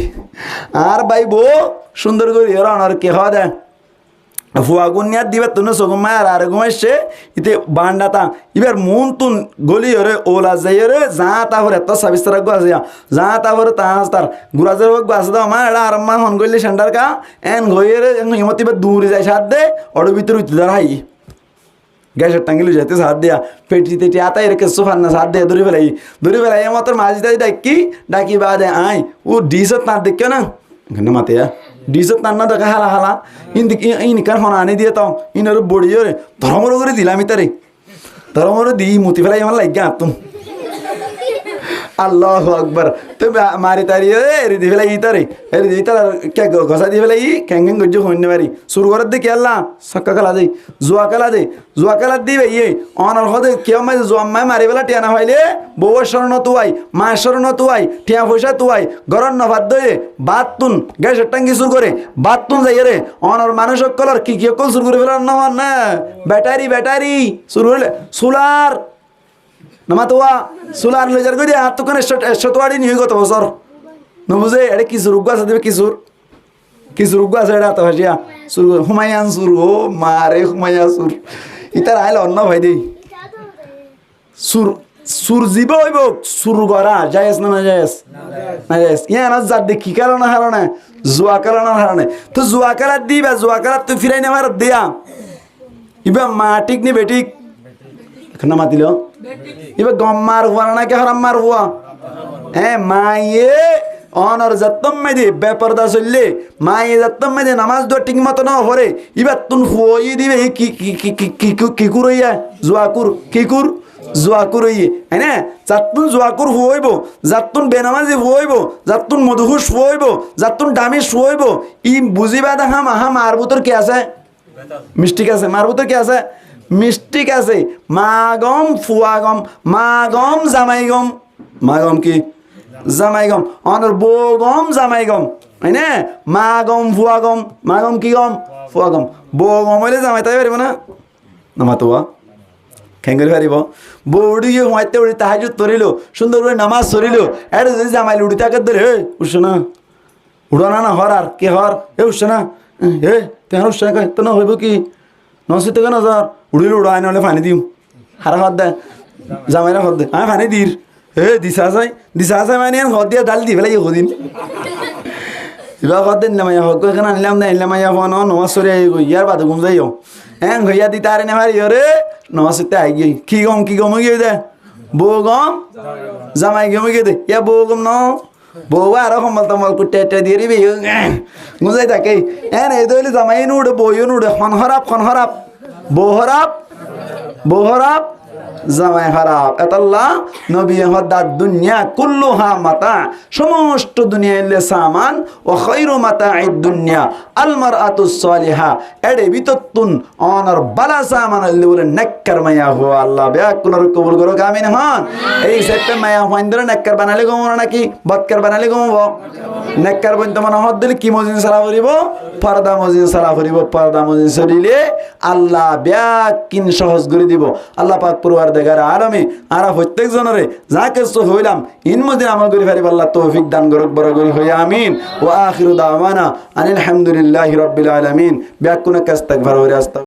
Speaker 1: আর বাই বউ সুন্দর করে আর কে হওয়া দেয় ফুয়া গুনিয়াত দিবে তুন সগমায় আর ঘুমাইছে ইতে বান্ডাতা এবার মন তুন গলি হরে ওলা যাই রে যা তাহলে এত সাবিস্তার আছে যা তাহলে তার গুরাজের হোক গাছ দাও মা এটা আর মা হন গলি সেন্টার কা এন গইয়ে রে হিমতি দূরে যায় সাথ দে ওর ভিতরে উঠতে দাঁড়াই গ্যাসের টাঙ্গিল যাইতে হাত দিয়া পেটি তেটি আতাই রেখে সোফার না হাত দিয়ে দূরে ফেলাই মাত্র মাঝি তাই ডাকি বাদে আয় ও ডিসত না দেখো না এখানে মাতে ডিসত না দেখা হালা হালা ইনকার হন আনি দিয়ে তাও ইনার বড়িও রে ধর্মর করে দিলাম তারে ধর্মর দি মুতি ফেলাই আমার লাগিয়া তুম আল্লাহু আকবার তো মারি তারি এরি দি ফেলাই ইতারে এরি দি তার কে ঘষা দি ফেলাই ক্যাং গজ্জ হইনে মারি শুরু করে দেখি আল্লাহ সক্কা খেলা দে জুয়া খেলা দিবে ইয়ে অনর হদে কেউ মাই জম্মায় মারি বেলা টিয়া না হইলে বউর স্মরণ তুয়াই মায়ের স্মরণ তুয়াই টিয়া পয়সা তুয়াই গরম না ভাত দয়ে বাত তুন গ্যাসের টাঙ্গি শুরু করে বাত তুন যাই রে অনর মানুষ কলর কি কল শুরু করে ফেলার না ব্যাটারি শুরু হলে সোলার নামাতোয়া সোলার লেজার করে হাত তোখানে শতওয়ারি নিয়ে গত বছর নবুঝে এটা কিশোর উগ্গ আছে দেবে কিশোর উগ্গ আছে এটা হাসিয়া সুর হুমায়ান সুর ও মারে হুমায়া সুর ইতার আইলে অন্য ভাই দেই সুর জীব হইব সুর গড়া যায়স না যায়স না যায়স ইয়া না যা দেখি কারণে হারণে জুয়া কারণে তো জুয়া কালার দিবা জুয়া কালার তুই ফিরাই নেবার দিয়া ইবা মাটিক নি বেটিক এখানে মাতিল এবার গম মার হুয়া না কে হারাম মার হুয়া হ্যাঁ মাইয়ে অনর যত্তম মেদে বেপরদা চললে মাইয়ে যত্তম মেদে নামাজ দো ঠিক মতো না হরে এবার তুন হুই দিবে কি কুরইয়া জুয়াকুর ইয়ে হ্যাঁ না যাতুন জুয়াকুর হুইব যাতুন বেনামাজি হুইব যাতুন মধুহুস হুইব যাতুন ডামিস হুইব ই বুঝিবা দেখা মাহা মারবুতর কি আছে মিষ্টিক আছে মারবুতর কি আছে মিষ্টিক আছে মাগম ফুয়াগম মাগম জামাইগম মাগম কি জামাইগম অনর বগম জামাইগম হয় না মাগম ফুয়াগম মাগম কি গম ফুয়াগম বগম হইলে জামাই তাই পারিব না নামাতোয়া খেঙ্গরি পারিব বৌড়ি হুঁয়াইতে উড়ি তাহাজুদ তরিল সুন্দর করে নামাজ সরিল এটা যদি জামাইল উড়ি তাকে ধরে হে উঠছে না উড়ানা না হর আর কে হর এ উঠছে না হে তেহার উঠছে না তো না হইব কি নশীতে কেন যার উড়িল উড়াই নহলে পানি দিম হারা হদ দে জামাইরা হদ দে আমি পানি দির হে দিশা আছে মানে হদ দিয়ে ডাল দি ফেলাই হদিন এবার হদ দিন নামাইয়া হক এখানে আনলাম না আনলাম আইয়া হন নমাজ সরে আই গই ইয়ার বাদ ঘুম যাইও হ্যাঁ ঘইয়া দিতে আরে না ভারি রে নমাজতে আই গই কি গম গিয়ে দে বউ গম জামাই গম গিয়ে দে ইয়া বউ গম ন বউ আরো সম্বল তম্বল কুটে দিয়ে দিবি গুজাই থাকে হ্যাঁ এই দইলে জামাই নুড়ে বইও নুড়ে খনহরাপ বহরাপ জামাই খারাপ এতাল্লাহ নবী হদ্দার দুনিয়া কুল্লুহা মাতা সমস্ত দুনিয়া ইল্লে সামান ও খায়রু মাতাঈদ দুনিয়া আল মারআতুস সালিহা এডে বিততুন অনর বালা সামান ইল্লে বলে নেককার মায়া হো আল্লাহ ব্যাক কুনর কবুল করো আমিন হন এই সেটে মায়া হইন্দর নেককার বানালে গমো নাকি বদকার বানালে গমো নেককার বইন তোমার হদ দিলে কি মজিন সালা করিব পর্দা মজিন সালা করিব পর্দা মজিন সরিলে আল্লাহ ব্যাক কিন সহজ করে দিব আল্লাহ পাক পুরওয়ার দেগার আরামে আরা প্রত্যেক জনরে যা কিছু হইলাম ইন মধ্যে আমল করি পারিব আল্লাহ তৌফিক দান করুক বড় করে হই আমিন ওয়া আখিরু দাওয়ানা আনিল হামদুলিল্লাহি রাব্বিল আলামিন ব্যাক কোন কাস্তাগফার ওয়া